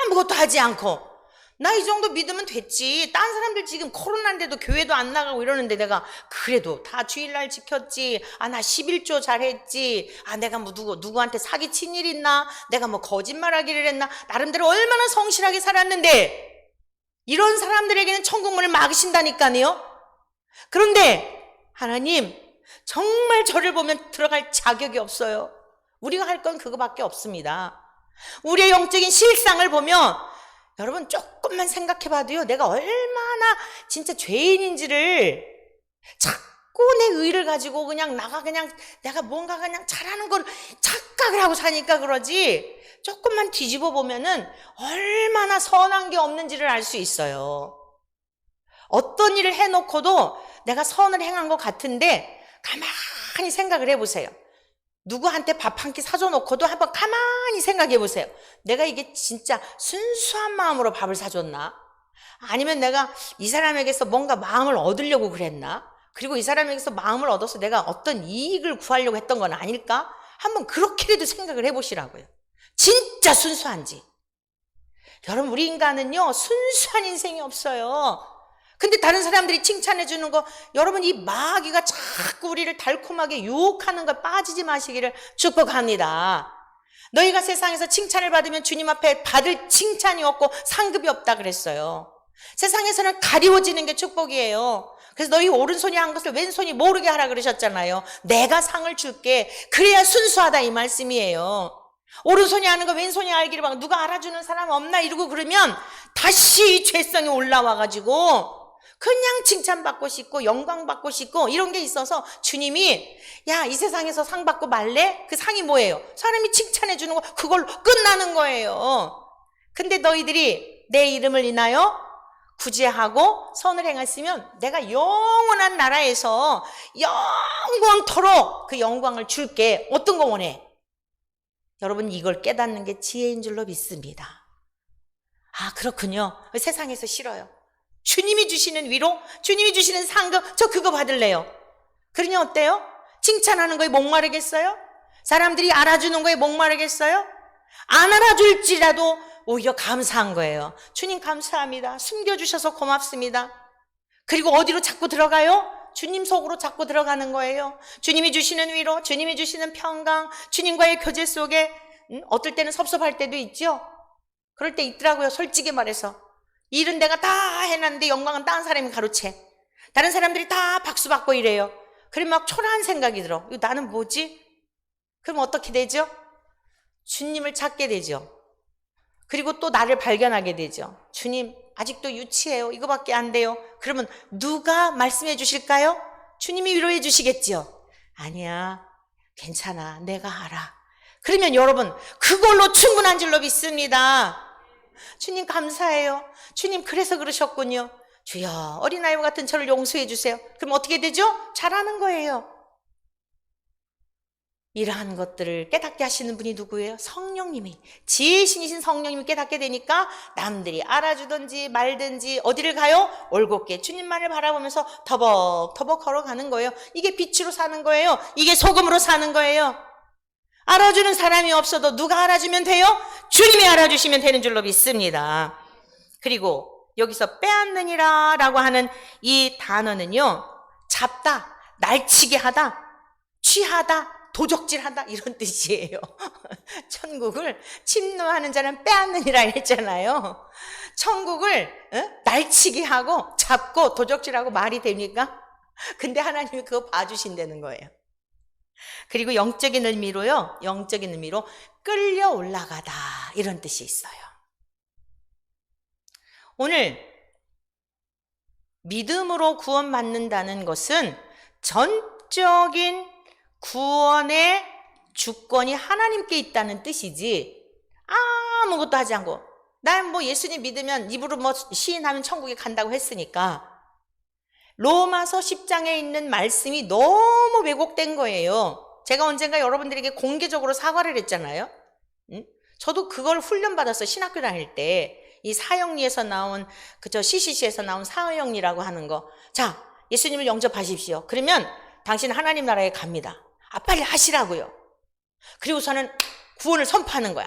아무것도 하지 않고 나 이 정도 믿으면 됐지. 딴 사람들 지금 코로나인데도 교회도 안 나가고 이러는데 내가 그래도 다 주일날 지켰지. 아, 나 11조 잘했지. 아, 내가 뭐 누구한테 사기친 일 있나? 내가 뭐 거짓말하기를 했나? 나름대로 얼마나 성실하게 살았는데 이런 사람들에게는 천국문을 막으신다니까요. 그런데 하나님 정말 저를 보면 들어갈 자격이 없어요. 우리가 할 건 그거밖에 없습니다. 우리의 영적인 실상을 보면 여러분 조금만 생각해 봐도요, 내가 얼마나 진짜 죄인인지를 자꾸 내 의를 가지고 그냥 내가 뭔가 그냥 잘하는 걸 착각을 하고 사니까 그러지, 조금만 뒤집어 보면은 얼마나 선한 게 없는지를 알 수 있어요. 어떤 일을 해놓고도 내가 선을 행한 것 같은데 가만히 생각을 해보세요. 누구한테 밥 한 끼 사줘 놓고도 한번 가만히 생각해 보세요. 내가 이게 진짜 순수한 마음으로 밥을 사줬나? 아니면 내가 이 사람에게서 뭔가 마음을 얻으려고 그랬나? 그리고 이 사람에게서 마음을 얻어서 내가 어떤 이익을 구하려고 했던 건 아닐까? 한번 그렇게라도 생각을 해보시라고요. 진짜 순수한지. 여러분, 우리 인간은요, 순수한 인생이 없어요. 근데 다른 사람들이 칭찬해 주는 거, 여러분 이 마귀가 자꾸 우리를 달콤하게 유혹하는 거 빠지지 마시기를 축복합니다. 너희가 세상에서 칭찬을 받으면 주님 앞에 받을 칭찬이 없고 상급이 없다 그랬어요. 세상에서는 가리워지는 게 축복이에요. 그래서 너희 오른손이 한 것을 왼손이 모르게 하라 그러셨잖아요. 내가 상을 줄게. 그래야 순수하다 이 말씀이에요. 오른손이 아는 거 왼손이 알기를 막 누가 알아주는 사람 없나 이러고 그러면 다시 죄성이 올라와가지고 그냥 칭찬받고 싶고 영광받고 싶고 이런 게 있어서 주님이 야, 이 세상에서 상 받고 말래? 그 상이 뭐예요? 사람이 칭찬해 주는 거, 그걸로 끝나는 거예요. 근데 너희들이 내 이름을 인하여 구제하고 선을 행했으면 내가 영원한 나라에서 영원토록 그 영광을 줄게. 어떤 거 원해? 여러분, 이걸 깨닫는 게 지혜인 줄로 믿습니다. 아, 그렇군요. 세상에서 싫어요. 주님이 주시는 위로, 주님이 주시는 상급, 저 그거 받을래요. 그러니 어때요? 칭찬하는 거에 목마르겠어요? 사람들이 알아주는 거에 목마르겠어요? 안 알아줄지라도 오히려 감사한 거예요. 주님 감사합니다. 숨겨주셔서 고맙습니다. 그리고 어디로 자꾸 들어가요? 주님 속으로 자꾸 들어가는 거예요. 주님이 주시는 위로, 주님이 주시는 평강, 주님과의 교제 속에 어떨 때는 섭섭할 때도 있죠. 그럴 때 있더라고요. 솔직히 말해서 일은 내가 다 해놨는데 영광은 다른 사람이 가로채. 다른 사람들이 다 박수 받고 이래요. 그럼 막 초라한 생각이 들어. 이거 나는 뭐지? 그럼 어떻게 되죠? 주님을 찾게 되죠. 그리고 또 나를 발견하게 되죠. 주님, 아직도 유치해요. 이거밖에 안 돼요. 그러면 누가 말씀해 주실까요? 주님이 위로해 주시겠죠. 아니야, 괜찮아, 내가 알아. 그러면 여러분, 그걸로 충분한 줄로 믿습니다. 주님 감사해요. 주님 그래서 그러셨군요. 주여, 어린아이와 같은 저를 용서해 주세요. 그럼 어떻게 되죠? 잘하는 거예요. 이러한 것들을 깨닫게 하시는 분이 누구예요? 성령님이, 지혜신이신 성령님이 깨닫게 되니까 남들이 알아주든지 말든지 어디를 가요? 올곧게 주님만을 바라보면서 터벅터벅 걸어가는 거예요. 이게 빛으로 사는 거예요. 이게 소금으로 사는 거예요. 알아주는 사람이 없어도 누가 알아주면 돼요? 주님이 알아주시면 되는 줄로 믿습니다. 그리고 여기서 빼앗느니라 라고 하는 이 단어는요, 잡다, 날치게 하다, 취하다, 도적질하다 이런 뜻이에요. 천국을 침노하는 자는 빼앗느니라 했잖아요. 천국을 날치게 하고 잡고 도적질하고 말이 됩니까? 근데 하나님이 그거 봐주신다는 거예요. 그리고 영적인 의미로요, 영적인 의미로 끌려 올라가다 이런 뜻이 있어요. 오늘 믿음으로 구원받는다는 것은 전적인 구원의 주권이 하나님께 있다는 뜻이지, 아무것도 하지 않고 난 뭐 예수님 믿으면 입으로 뭐 시인하면 천국에 간다고 했으니까 로마서 10장에 있는 말씀이 너무 왜곡된 거예요. 제가 언젠가 여러분들에게 공개적으로 사과를 했잖아요. 저도 그걸 훈련받았어요. 신학교 다닐 때 이 사형리에서 나온 그저 CCC에서 나온 사형리라고 하는 거. 자, 예수님을 영접하십시오. 그러면 당신 하나님 나라에 갑니다. 빨리 하시라고요. 그리고서는 구원을 선포하는 거야.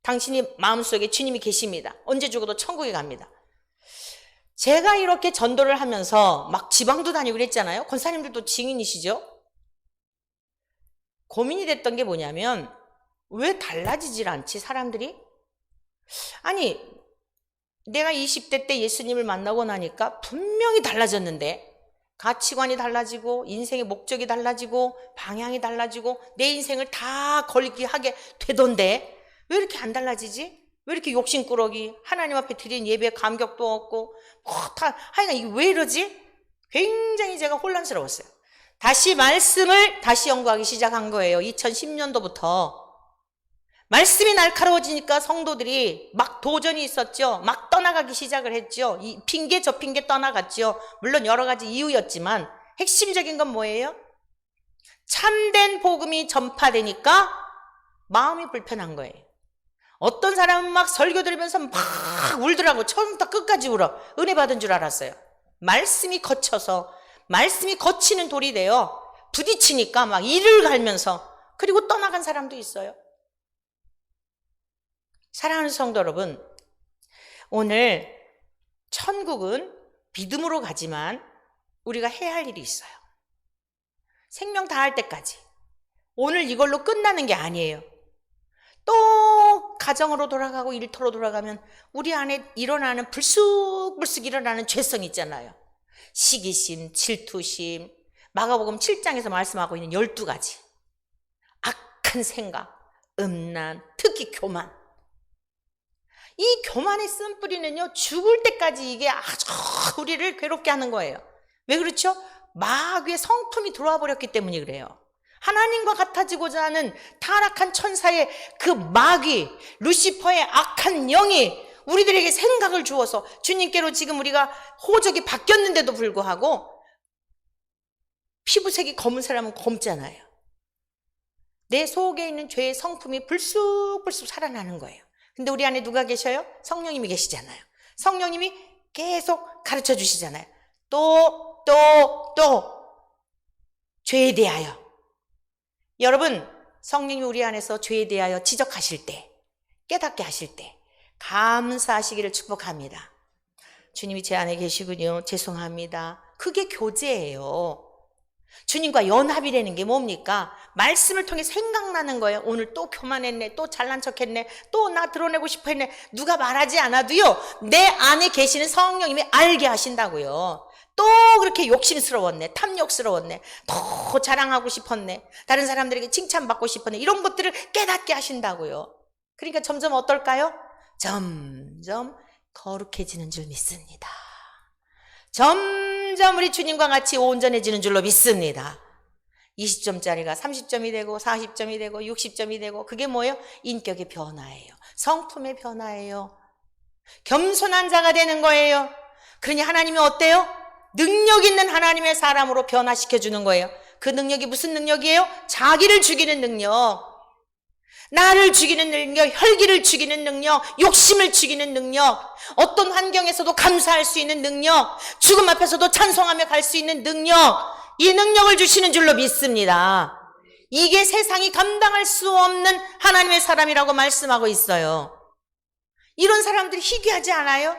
당신이 마음속에 주님이 계십니다. 언제 죽어도 천국에 갑니다. 제가 이렇게 전도를 하면서 막 지방도 다니고 그랬잖아요. 권사님들도 증인이시죠? 고민이 됐던 게 뭐냐면 왜 달라지질 않지 사람들이? 아니 내가 20대 때 예수님을 만나고 나니까 분명히 달라졌는데 가치관이 달라지고 인생의 목적이 달라지고 방향이 달라지고 내 인생을 다 걸게 하게 되던데 왜 이렇게 안 달라지지? 왜 이렇게 욕심꾸러기 하나님 앞에 드린 예배에 감격도 없고 하여간 이게 왜 이러지? 굉장히 제가 혼란스러웠어요. 다시 말씀을 다시 연구하기 시작한 거예요. 2010년도부터 말씀이 날카로워지니까 성도들이 막 도전이 있었죠. 막 떠나가기 시작을 했죠. 이 핑계 저 핑계 떠나갔죠. 물론 여러 가지 이유였지만 핵심적인 건 뭐예요? 참된 복음이 전파되니까 마음이 불편한 거예요. 어떤 사람은 막 설교 들으면서 막 울더라고. 처음부터 끝까지 울어. 은혜 받은 줄 알았어요. 말씀이 거쳐서 말씀이 거치는 돌이 되어 부딪히니까 막 이를 갈면서 그리고 떠나간 사람도 있어요. 사랑하는 성도 여러분, 오늘 천국은 믿음으로 가지만 우리가 해야 할 일이 있어요. 생명 다할 때까지. 오늘 이걸로 끝나는 게 아니에요. 또 가정으로 돌아가고 일터로 돌아가면 우리 안에 일어나는 불쑥불쑥 일어나는 죄성이 있잖아요. 시기심, 질투심, 마가복음 7장에서 말씀하고 있는 12가지. 악한 생각, 음란, 특히 교만. 이 교만의 쓴뿌리는요, 죽을 때까지 이게 아주 우리를 괴롭게 하는 거예요. 왜 그렇죠? 마귀의 성품이 들어와 버렸기 때문이 그래요. 하나님과 같아지고자 하는 타락한 천사의 그 마귀, 루시퍼의 악한 영이 우리들에게 생각을 주어서 주님께로 지금 우리가 호적이 바뀌었는데도 불구하고 피부색이 검은 사람은 검잖아요. 내 속에 있는 죄의 성품이 불쑥불쑥 살아나는 거예요. 근데 우리 안에 누가 계셔요? 성령님이 계시잖아요. 성령님이 계속 가르쳐 주시잖아요. 또 죄에 대하여. 여러분, 성령님이 우리 안에서 죄에 대하여 지적하실 때, 깨닫게 하실 때 감사하시기를 축복합니다. 주님이 제 안에 계시군요. 죄송합니다. 그게 교제예요. 주님과 연합이라는 게 뭡니까? 말씀을 통해 생각나는 거예요. 오늘 또 교만했네, 또 잘난 척했네, 또 나 드러내고 싶어 했네. 누가 말하지 않아도요, 내 안에 계시는 성령님이 알게 하신다고요. 또 그렇게 욕심스러웠네, 탐욕스러웠네, 더 자랑하고 싶었네, 다른 사람들에게 칭찬받고 싶었네, 이런 것들을 깨닫게 하신다고요. 그러니까 점점 어떨까요? 점점 거룩해지는 줄 믿습니다. 점점 우리 주님과 같이 온전해지는 줄로 믿습니다. 20점짜리가 30점이 되고 40점이 되고 60점이 되고, 그게 뭐예요? 인격의 변화예요. 성품의 변화예요. 겸손한 자가 되는 거예요. 그러니 하나님이 어때요? 능력 있는 하나님의 사람으로 변화시켜 주는 거예요. 그 능력이 무슨 능력이에요? 자기를 죽이는 능력, 나를 죽이는 능력, 혈기를 죽이는 능력, 욕심을 죽이는 능력, 어떤 환경에서도 감사할 수 있는 능력, 죽음 앞에서도 찬송하며 갈 수 있는 능력, 이 능력을 주시는 줄로 믿습니다. 이게 세상이 감당할 수 없는 하나님의 사람이라고 말씀하고 있어요. 이런 사람들이 희귀하지 않아요?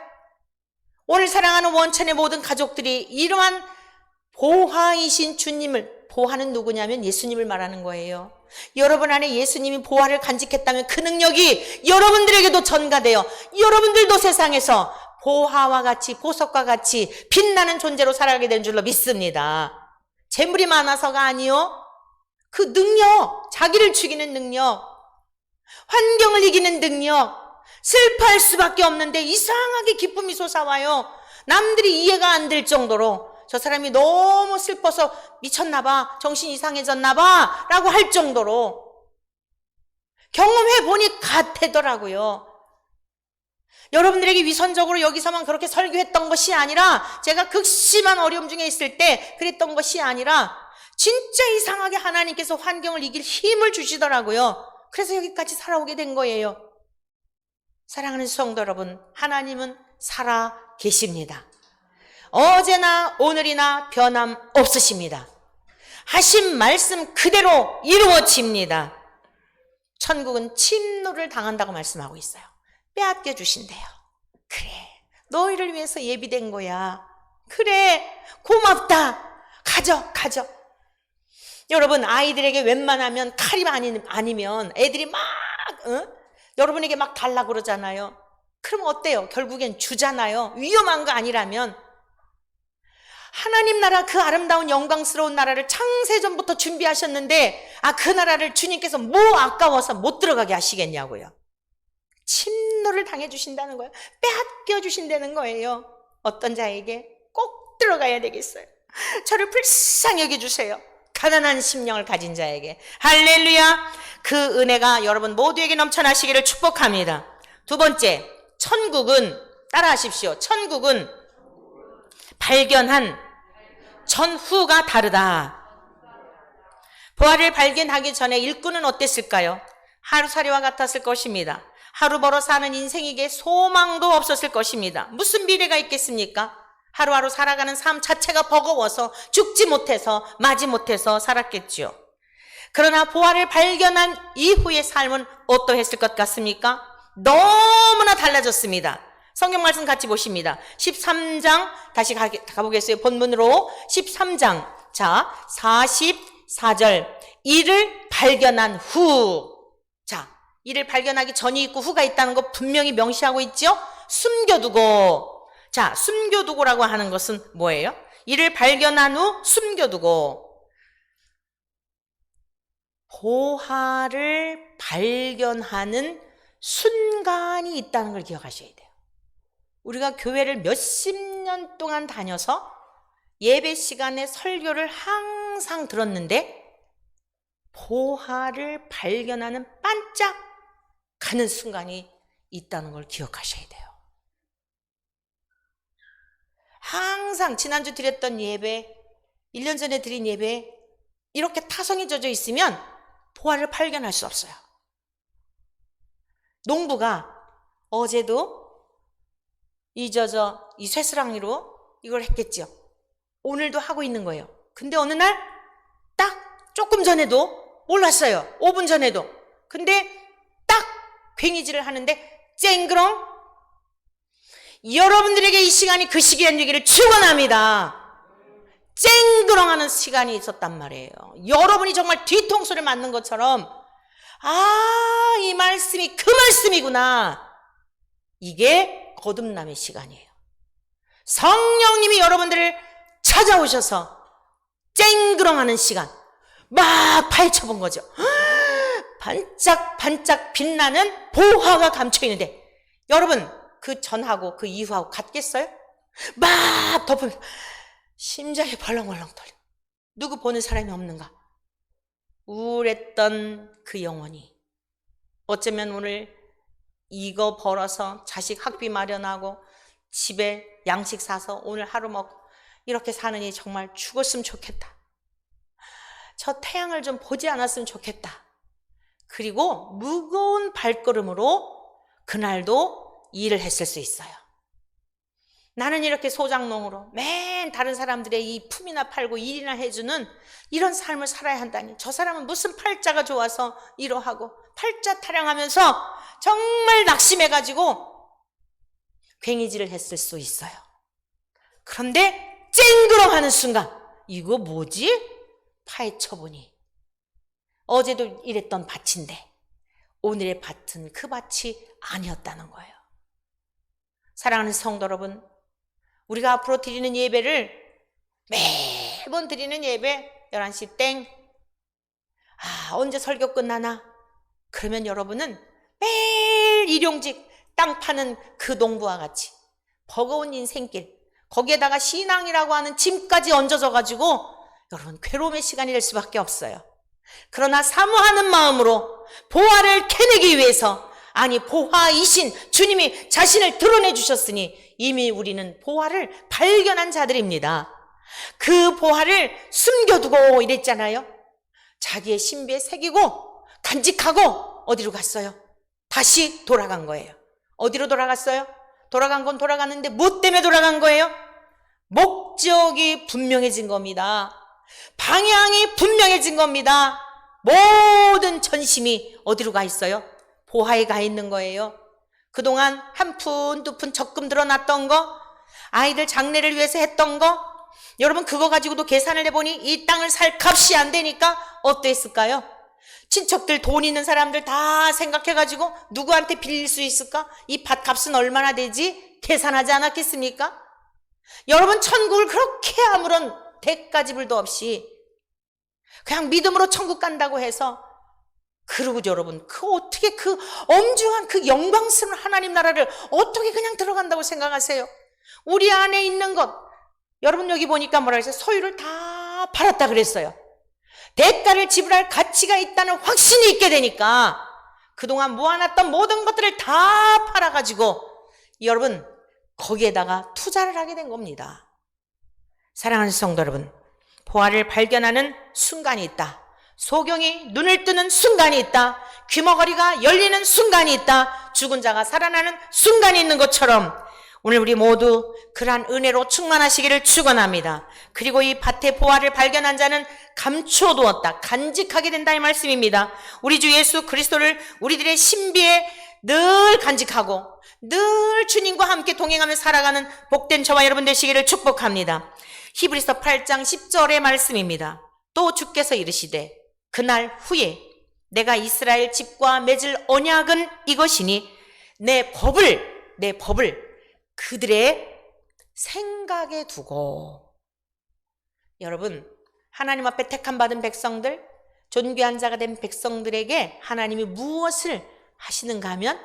오늘 사랑하는 원천의 모든 가족들이 이러한 보화이신 주님을, 보화는 누구냐면 예수님을 말하는 거예요. 여러분 안에 예수님이 보화를 간직했다면 그 능력이 여러분들에게도 전가되어 여러분들도 세상에서 보화와 같이, 보석과 같이 빛나는 존재로 살아가게 된 줄로 믿습니다. 재물이 많아서가 아니요, 그 능력, 자기를 죽이는 능력, 환경을 이기는 능력, 슬퍼할 수밖에 없는데 이상하게 기쁨이 솟아와요. 남들이 이해가 안 될 정도로 저 사람이 너무 슬퍼서 미쳤나봐, 정신 이상해졌나봐 라고 할 정도로 경험해보니 같더라고요. 여러분들에게 위선적으로 여기서만 그렇게 설교했던 것이 아니라, 제가 극심한 어려움 중에 있을 때 그랬던 것이 아니라 진짜 이상하게 하나님께서 환경을 이길 힘을 주시더라고요. 그래서 여기까지 살아오게 된 거예요. 사랑하는 성도 여러분, 하나님은 살아 계십니다. 어제나 오늘이나 변함 없으십니다. 하신 말씀 그대로 이루어집니다. 천국은 침노를 당한다고 말씀하고 있어요. 빼앗겨 주신대요. 그래, 너희를 위해서 예비된 거야. 그래, 고맙다. 가져. 여러분, 아이들에게 웬만하면 칼이 아니면 애들이 막 여러분에게 막 달라고 그러잖아요. 그럼 어때요? 결국엔 주잖아요. 위험한 거 아니라면. 하나님 나라, 그 아름다운 영광스러운 나라를 창세전부터 준비하셨는데 그 나라를 주님께서 뭐 아까워서 못 들어가게 하시겠냐고요. 침노를 당해주신다는 거예요. 빼앗겨주신다는 거예요. 어떤 자에게 꼭 들어가야 되겠어요. 저를 불쌍히 여겨주세요. 가난한 심령을 가진 자에게. 할렐루야. 그 은혜가 여러분 모두에게 넘쳐나시기를 축복합니다. 두 번째, 천국은, 따라하십시오. 천국은 발견한 전후가 다르다. 부활을 발견하기 전에 일꾼은 어땠을까요? 하루살이와 같았을 것입니다. 하루 벌어 사는 인생에게 소망도 없었을 것입니다. 무슨 미래가 있겠습니까? 하루하루 살아가는 삶 자체가 버거워서 죽지 못해서 마지 못해서 살았겠죠. 그러나 부활을 발견한 이후의 삶은 어떠했을 것 같습니까? 너무나 달라졌습니다. 성경 말씀 같이 보십니다. 13장 다시 가보겠어요. 본문으로 13장 자 44절 이를 발견한 후. 자, 이를 발견하기 전이 있고 후가 있다는 거 분명히 명시하고 있죠. 숨겨두고. 자, 숨겨두고라고 하는 것은 뭐예요? 이를 발견한 후 숨겨두고. 보화를 발견하는 순간이 있다는 걸 기억하셔야 돼요. 우리가 교회를 몇십 년 동안 다녀서 예배 시간에 설교를 항상 들었는데 보화를 발견하는 반짝 가는 순간이 있다는 걸 기억하셔야 돼요. 항상 지난주 드렸던 예배, 1년 전에 드린 예배 이렇게 타성이 젖어 있으면 보화를 발견할 수 없어요. 농부가 어제도 이 쇠스랑이로 이걸 했겠죠. 오늘도 하고 있는 거예요. 근데 어느 날 딱 조금 전에도 몰랐어요. 5분 전에도. 근데 딱 괭이질을 하는데 쨍그렁. 여러분들에게 이 시간이 그 시기란 얘기를 축원합니다. 쨍그렁 하는 시간이 있었단 말이에요. 여러분이 정말 뒤통수를 맞는 것처럼 이 말씀이 그 말씀이구나. 이게 거듭남의 시간이에요. 성령님이 여러분들을 찾아오셔서 쨍그렁하는 시간 막 파헤쳐본 거죠. 반짝반짝 빛나는 보화가 감춰있는데 여러분 그 전하고 그 이후하고 같겠어요? 막 덮으면 심장이 벌렁벌렁 떨려. 누구 보는 사람이 없는가? 우울했던 그 영혼이 어쩌면 오늘 이거 벌어서 자식 학비 마련하고 집에 양식 사서 오늘 하루 먹고 이렇게 사느니 정말 죽었으면 좋겠다. 저 태양을 좀 보지 않았으면 좋겠다. 그리고 무거운 발걸음으로 그날도 일을 했을 수 있어요. 나는 이렇게 소장농으로 맨 다른 사람들의 이 품이나 팔고 일이나 해주는 이런 삶을 살아야 한다니. 저 사람은 무슨 팔자가 좋아서 이러하고 팔자 타령하면서 정말 낙심해가지고 괭이질을 했을 수 있어요. 그런데 쨍그렁 하는 순간 이거 뭐지? 파헤쳐보니 어제도 일했던 밭인데 오늘의 밭은 그 밭이 아니었다는 거예요. 사랑하는 성도 여러분, 우리가 앞으로 드리는 예배를 매번 드리는 예배 11시 땡. 언제 설교 끝나나? 그러면 여러분은 매일 일용직 땅 파는 그 농부와 같이 버거운 인생길 거기에다가 신앙이라고 하는 짐까지 얹어져 가지고 여러분 괴로움의 시간이 될 수밖에 없어요. 그러나 사모하는 마음으로 보화를 캐내기 위해서 보화이신 주님이 자신을 드러내 주셨으니 이미 우리는 보화를 발견한 자들입니다. 그 보화를 숨겨두고 이랬잖아요. 자기의 신비에 새기고 간직하고 어디로 갔어요? 다시 돌아간 거예요. 어디로 돌아갔어요? 돌아간 건 돌아갔는데 뭐 때문에 돌아간 거예요? 목적이 분명해진 겁니다. 방향이 분명해진 겁니다. 모든 전심이 어디로 가 있어요? 보화에 가 있는 거예요. 그동안 한 푼, 두 푼 적금 들어놨던 거, 아이들 장래를 위해서 했던 거, 여러분 그거 가지고도 계산을 해보니 이 땅을 살 값이 안 되니까 어땠을까요? 친척들, 돈 있는 사람들 다 생각해가지고 누구한테 빌릴 수 있을까? 이 밭값은 얼마나 되지? 계산하지 않았겠습니까? 여러분 천국을 그렇게 아무런 대가지불도 없이 그냥 믿음으로 천국 간다고 해서, 그러고 여러분 어떻게 그 엄중한 그 영광스러운 하나님 나라를 어떻게 그냥 들어간다고 생각하세요? 우리 안에 있는 것, 여러분 여기 보니까 뭐라 그랬어요? 소유를 다 팔았다 그랬어요. 대가를 지불할 가치가 있다는 확신이 있게 되니까 그동안 모아놨던 모든 것들을 다 팔아가지고 여러분 거기에다가 투자를 하게 된 겁니다. 사랑하는 성도 여러분, 보화를 발견하는 순간이 있다. 소경이 눈을 뜨는 순간이 있다. 귀머거리가 열리는 순간이 있다. 죽은 자가 살아나는 순간이 있는 것처럼 오늘 우리 모두 그러한 은혜로 충만하시기를 축원합니다. 그리고 이 밭의 보화를 발견한 자는 감추어두었다, 간직하게 된다 이 말씀입니다. 우리 주 예수 그리스도를 우리들의 신비에 늘 간직하고 늘 주님과 함께 동행하며 살아가는 복된 저와 여러분 되시기를 축복합니다. 히브리서 8장 10절의 말씀입니다. 또 주께서 이르시되 그날 후에 내가 이스라엘 집과 맺을 언약은 이것이니 내 법을 그들의 생각에 두고. 여러분 하나님 앞에 택함 받은 백성들, 존귀한 자가 된 백성들에게 하나님이 무엇을 하시는가 하면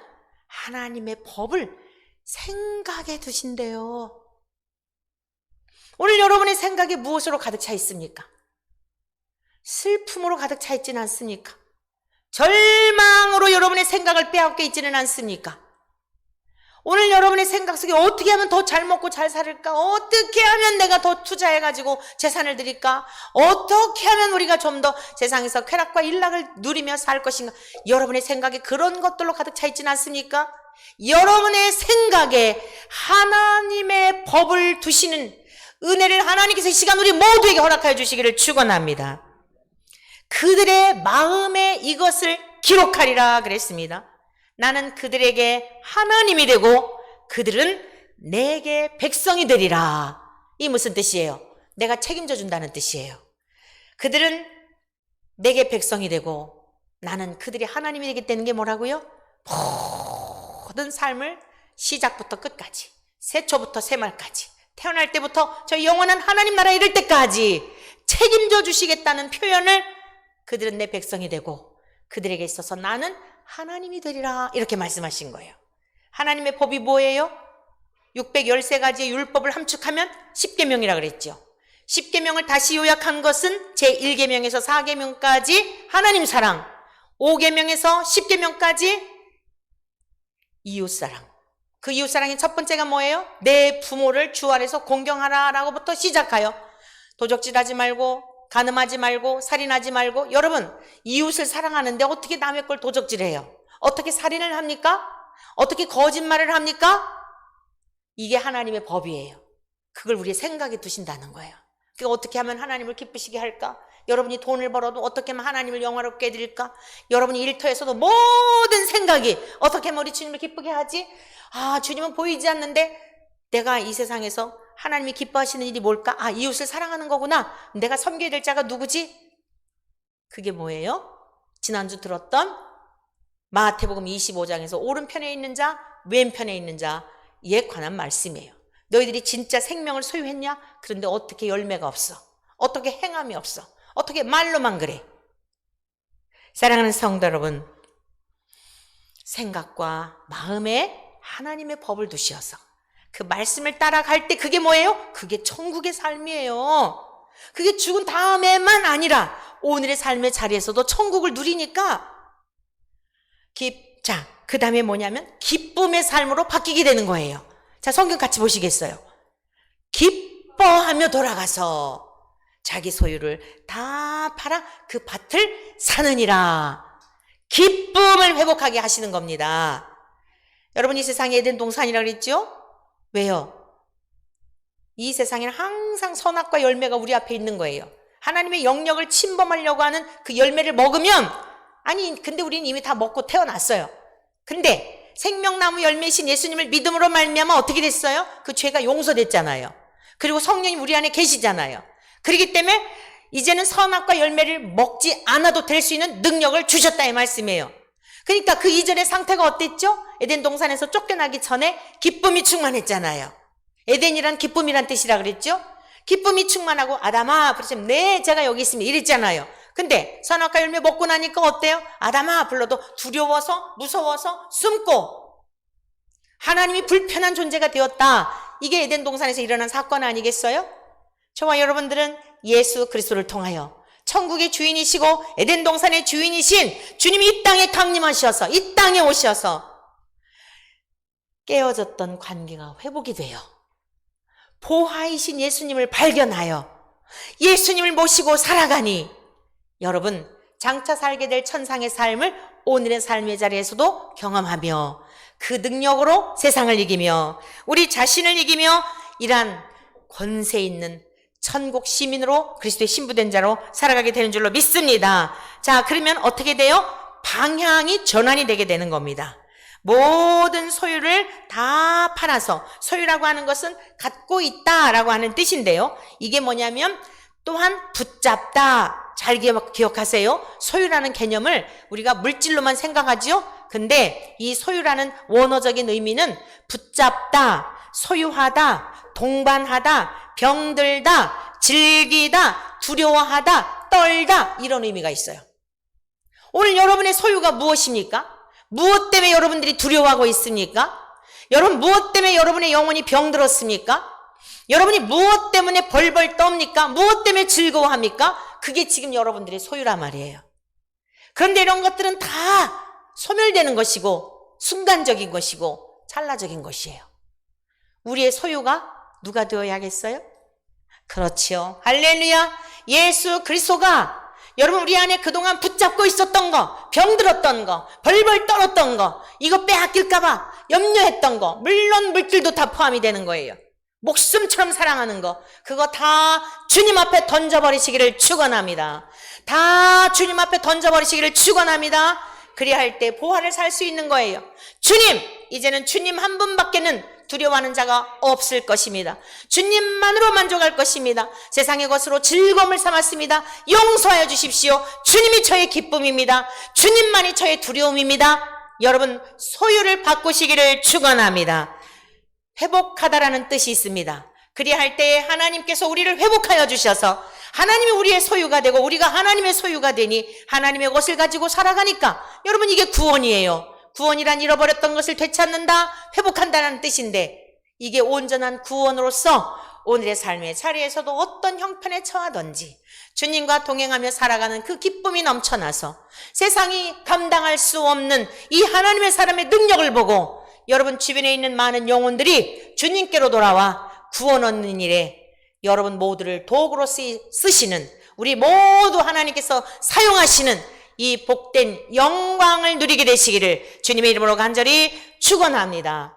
하나님의 법을 생각에 두신대요. 오늘 여러분의 생각이 무엇으로 가득 차 있습니까? 슬픔으로 가득 차 있지는 않습니까? 절망으로 여러분의 생각을 빼앗겨 있지는 않습니까? 오늘 여러분의 생각 속에 어떻게 하면 더 잘 먹고 잘 살을까? 어떻게 하면 내가 더 투자해가지고 재산을 드릴까? 어떻게 하면 우리가 좀 더 세상에서 쾌락과 일락을 누리며 살 것인가? 여러분의 생각에 그런 것들로 가득 차 있지는 않습니까? 여러분의 생각에 하나님의 법을 두시는 은혜를 하나님께서 이 시간 우리 모두에게 허락하여 주시기를 축원합니다. 그들의 마음에 이것을 기록하리라 그랬습니다. 나는 그들에게 하나님이 되고 그들은 내게 백성이 되리라. 이 무슨 뜻이에요? 내가 책임져 준다는 뜻이에요. 그들은 내게 백성이 되고 나는 그들이 하나님이 되겠다는 게 뭐라고요? 모든 삶을 시작부터 끝까지, 새초부터 새말까지, 태어날 때부터 저 영원한 하나님 나라에 이를 때까지 책임져 주시겠다는 표현을, 그들은 내 백성이 되고 그들에게 있어서 나는 하나님이 되리라, 이렇게 말씀하신 거예요. 하나님의 법이 뭐예요? 613가지의 율법을 함축하면 10계명이라 그랬죠. 10계명을 다시 요약한 것은 제1계명에서 4계명까지 하나님 사랑, 5계명에서 10계명까지 이웃사랑. 그 이웃사랑의 첫 번째가 뭐예요? 내 부모를 주 안에서 공경하라 라고부터 시작하여 도적질하지 말고, 간음하지 말고, 살인하지 말고. 여러분, 이웃을 사랑하는데 어떻게 남의 걸 도적질해요? 어떻게 살인을 합니까? 어떻게 거짓말을 합니까? 이게 하나님의 법이에요. 그걸 우리의 생각에 두신다는 거예요. 그러니까 어떻게 하면 하나님을 기쁘시게 할까? 여러분이 돈을 벌어도 어떻게 하면 하나님을 영화롭게 해드릴까? 여러분이 일터에서도 모든 생각이 어떻게 하면 우리 주님을 기쁘게 하지? 아, 주님은 보이지 않는데 내가 이 세상에서 하나님이 기뻐하시는 일이 뭘까? 아, 이웃을 사랑하는 거구나. 내가 섬겨야 될 자가 누구지? 그게 뭐예요? 지난주 들었던 마태복음 25장에서 오른편에 있는 자, 왼편에 있는 자에 관한 말씀이에요. 너희들이 진짜 생명을 소유했냐? 그런데 어떻게 열매가 없어? 어떻게 행함이 없어? 어떻게 말로만 그래? 사랑하는 성도 여러분, 생각과 마음에 하나님의 법을 두시어서 그 말씀을 따라갈 때 그게 뭐예요? 그게 천국의 삶이에요. 그게 죽은 다음에만 아니라 오늘의 삶의 자리에서도 천국을 누리니까 자, 그 다음에 뭐냐면 기쁨의 삶으로 바뀌게 되는 거예요. 자, 성경 같이 보시겠어요? 기뻐하며 돌아가서 자기 소유를 다 팔아 그 밭을 사느니라. 기쁨을 회복하게 하시는 겁니다. 여러분, 이 세상에 에덴 동산이라고 그랬죠? 왜요? 이 세상에는 항상 선악과 열매가 우리 앞에 있는 거예요. 하나님의 영역을 침범하려고 하는 그 열매를 먹으면, 아니 근데 우리는 이미 다 먹고 태어났어요. 근데 생명나무 열매이신 예수님을 믿음으로 말미암아 어떻게 됐어요? 그 죄가 용서됐잖아요. 그리고 성령님 우리 안에 계시잖아요. 그렇기 때문에 이제는 선악과 열매를 먹지 않아도 될 수 있는 능력을 주셨다 이 말씀이에요. 그러니까 그 이전의 상태가 어땠죠? 에덴 동산에서 쫓겨나기 전에 기쁨이 충만했잖아요. 에덴이란 기쁨이란 뜻이라 그랬죠? 기쁨이 충만하고 아담아 부르시면 네 제가 여기 있습니다 이랬잖아요. 근데 선악과 열매 먹고 나니까 어때요? 아담아 불러도 두려워서 무서워서 숨고 하나님이 불편한 존재가 되었다. 이게 에덴 동산에서 일어난 사건 아니겠어요? 저와 여러분들은 예수 그리스도를 통하여 천국의 주인이시고 에덴 동산의 주인이신 주님이 이 땅에 강림하셔서 이 땅에 오셔서 깨어졌던 관계가 회복이 돼요. 보화이신 예수님을 발견하여 예수님을 모시고 살아가니 여러분 장차 살게 될 천상의 삶을 오늘의 삶의 자리에서도 경험하며 그 능력으로 세상을 이기며 우리 자신을 이기며 이러한 권세 있는 천국 시민으로 그리스도의 신부된 자로 살아가게 되는 줄로 믿습니다. 자, 그러면 어떻게 돼요? 방향이 전환이 되게 되는 겁니다. 모든 소유를 다 팔아서, 소유라고 하는 것은 갖고 있다라고 하는 뜻인데요. 이게 뭐냐면 또한 붙잡다. 잘 기억하세요. 소유라는 개념을 우리가 물질로만 생각하죠. 근데 이 소유라는 원어적인 의미는 붙잡다, 소유하다, 동반하다, 병들다, 즐기다, 두려워하다, 떨다 이런 의미가 있어요. 오늘 여러분의 소유가 무엇입니까? 무엇 때문에 여러분들이 두려워하고 있습니까? 여러분 무엇 때문에 여러분의 영혼이 병들었습니까? 여러분이 무엇 때문에 벌벌 떱니까? 무엇 때문에 즐거워합니까? 그게 지금 여러분들의 소유란 말이에요. 그런데 이런 것들은 다 소멸되는 것이고 순간적인 것이고 찰나적인 것이에요. 우리의 소유가 누가 되어야겠어요? 그렇죠. 할렐루야. 예수 그리스도가 여러분 우리 안에 그동안 붙잡고 있었던 거, 병들었던 거, 벌벌 떨었던 거, 이거 빼앗길까 봐 염려했던 거, 물론 물질도 다 포함이 되는 거예요. 목숨처럼 사랑하는 거, 그거 다 주님 앞에 던져버리시기를 축원합니다. 다 주님 앞에 던져버리시기를 축원합니다. 그리할 때 보화를 살 수 있는 거예요. 주님, 이제는 주님 한 분밖에는 두려워하는 자가 없을 것입니다. 주님만으로 만족할 것입니다. 세상의 것으로 즐거움을 삼았습니다. 용서하여 주십시오. 주님이 저의 기쁨입니다. 주님만이 저의 두려움입니다. 여러분 소유를 바꾸시기를 축원합니다. 회복하다라는 뜻이 있습니다. 그리할 때 하나님께서 우리를 회복하여 주셔서 하나님이 우리의 소유가 되고 우리가 하나님의 소유가 되니 하나님의 것을 가지고 살아가니까 여러분 이게 구원이에요. 구원이란 잃어버렸던 것을 되찾는다, 회복한다는 뜻인데 이게 온전한 구원으로서 오늘의 삶의 자리에서도 어떤 형편에 처하든지 주님과 동행하며 살아가는 그 기쁨이 넘쳐나서 세상이 감당할 수 없는 이 하나님의 사람의 능력을 보고 여러분 주변에 있는 많은 영혼들이 주님께로 돌아와 구원 얻는 일에 여러분 모두를 도구로 쓰시는 우리 모두 하나님께서 사용하시는 이 복된 영광을 누리게 되시기를 주님의 이름으로 간절히 축원합니다.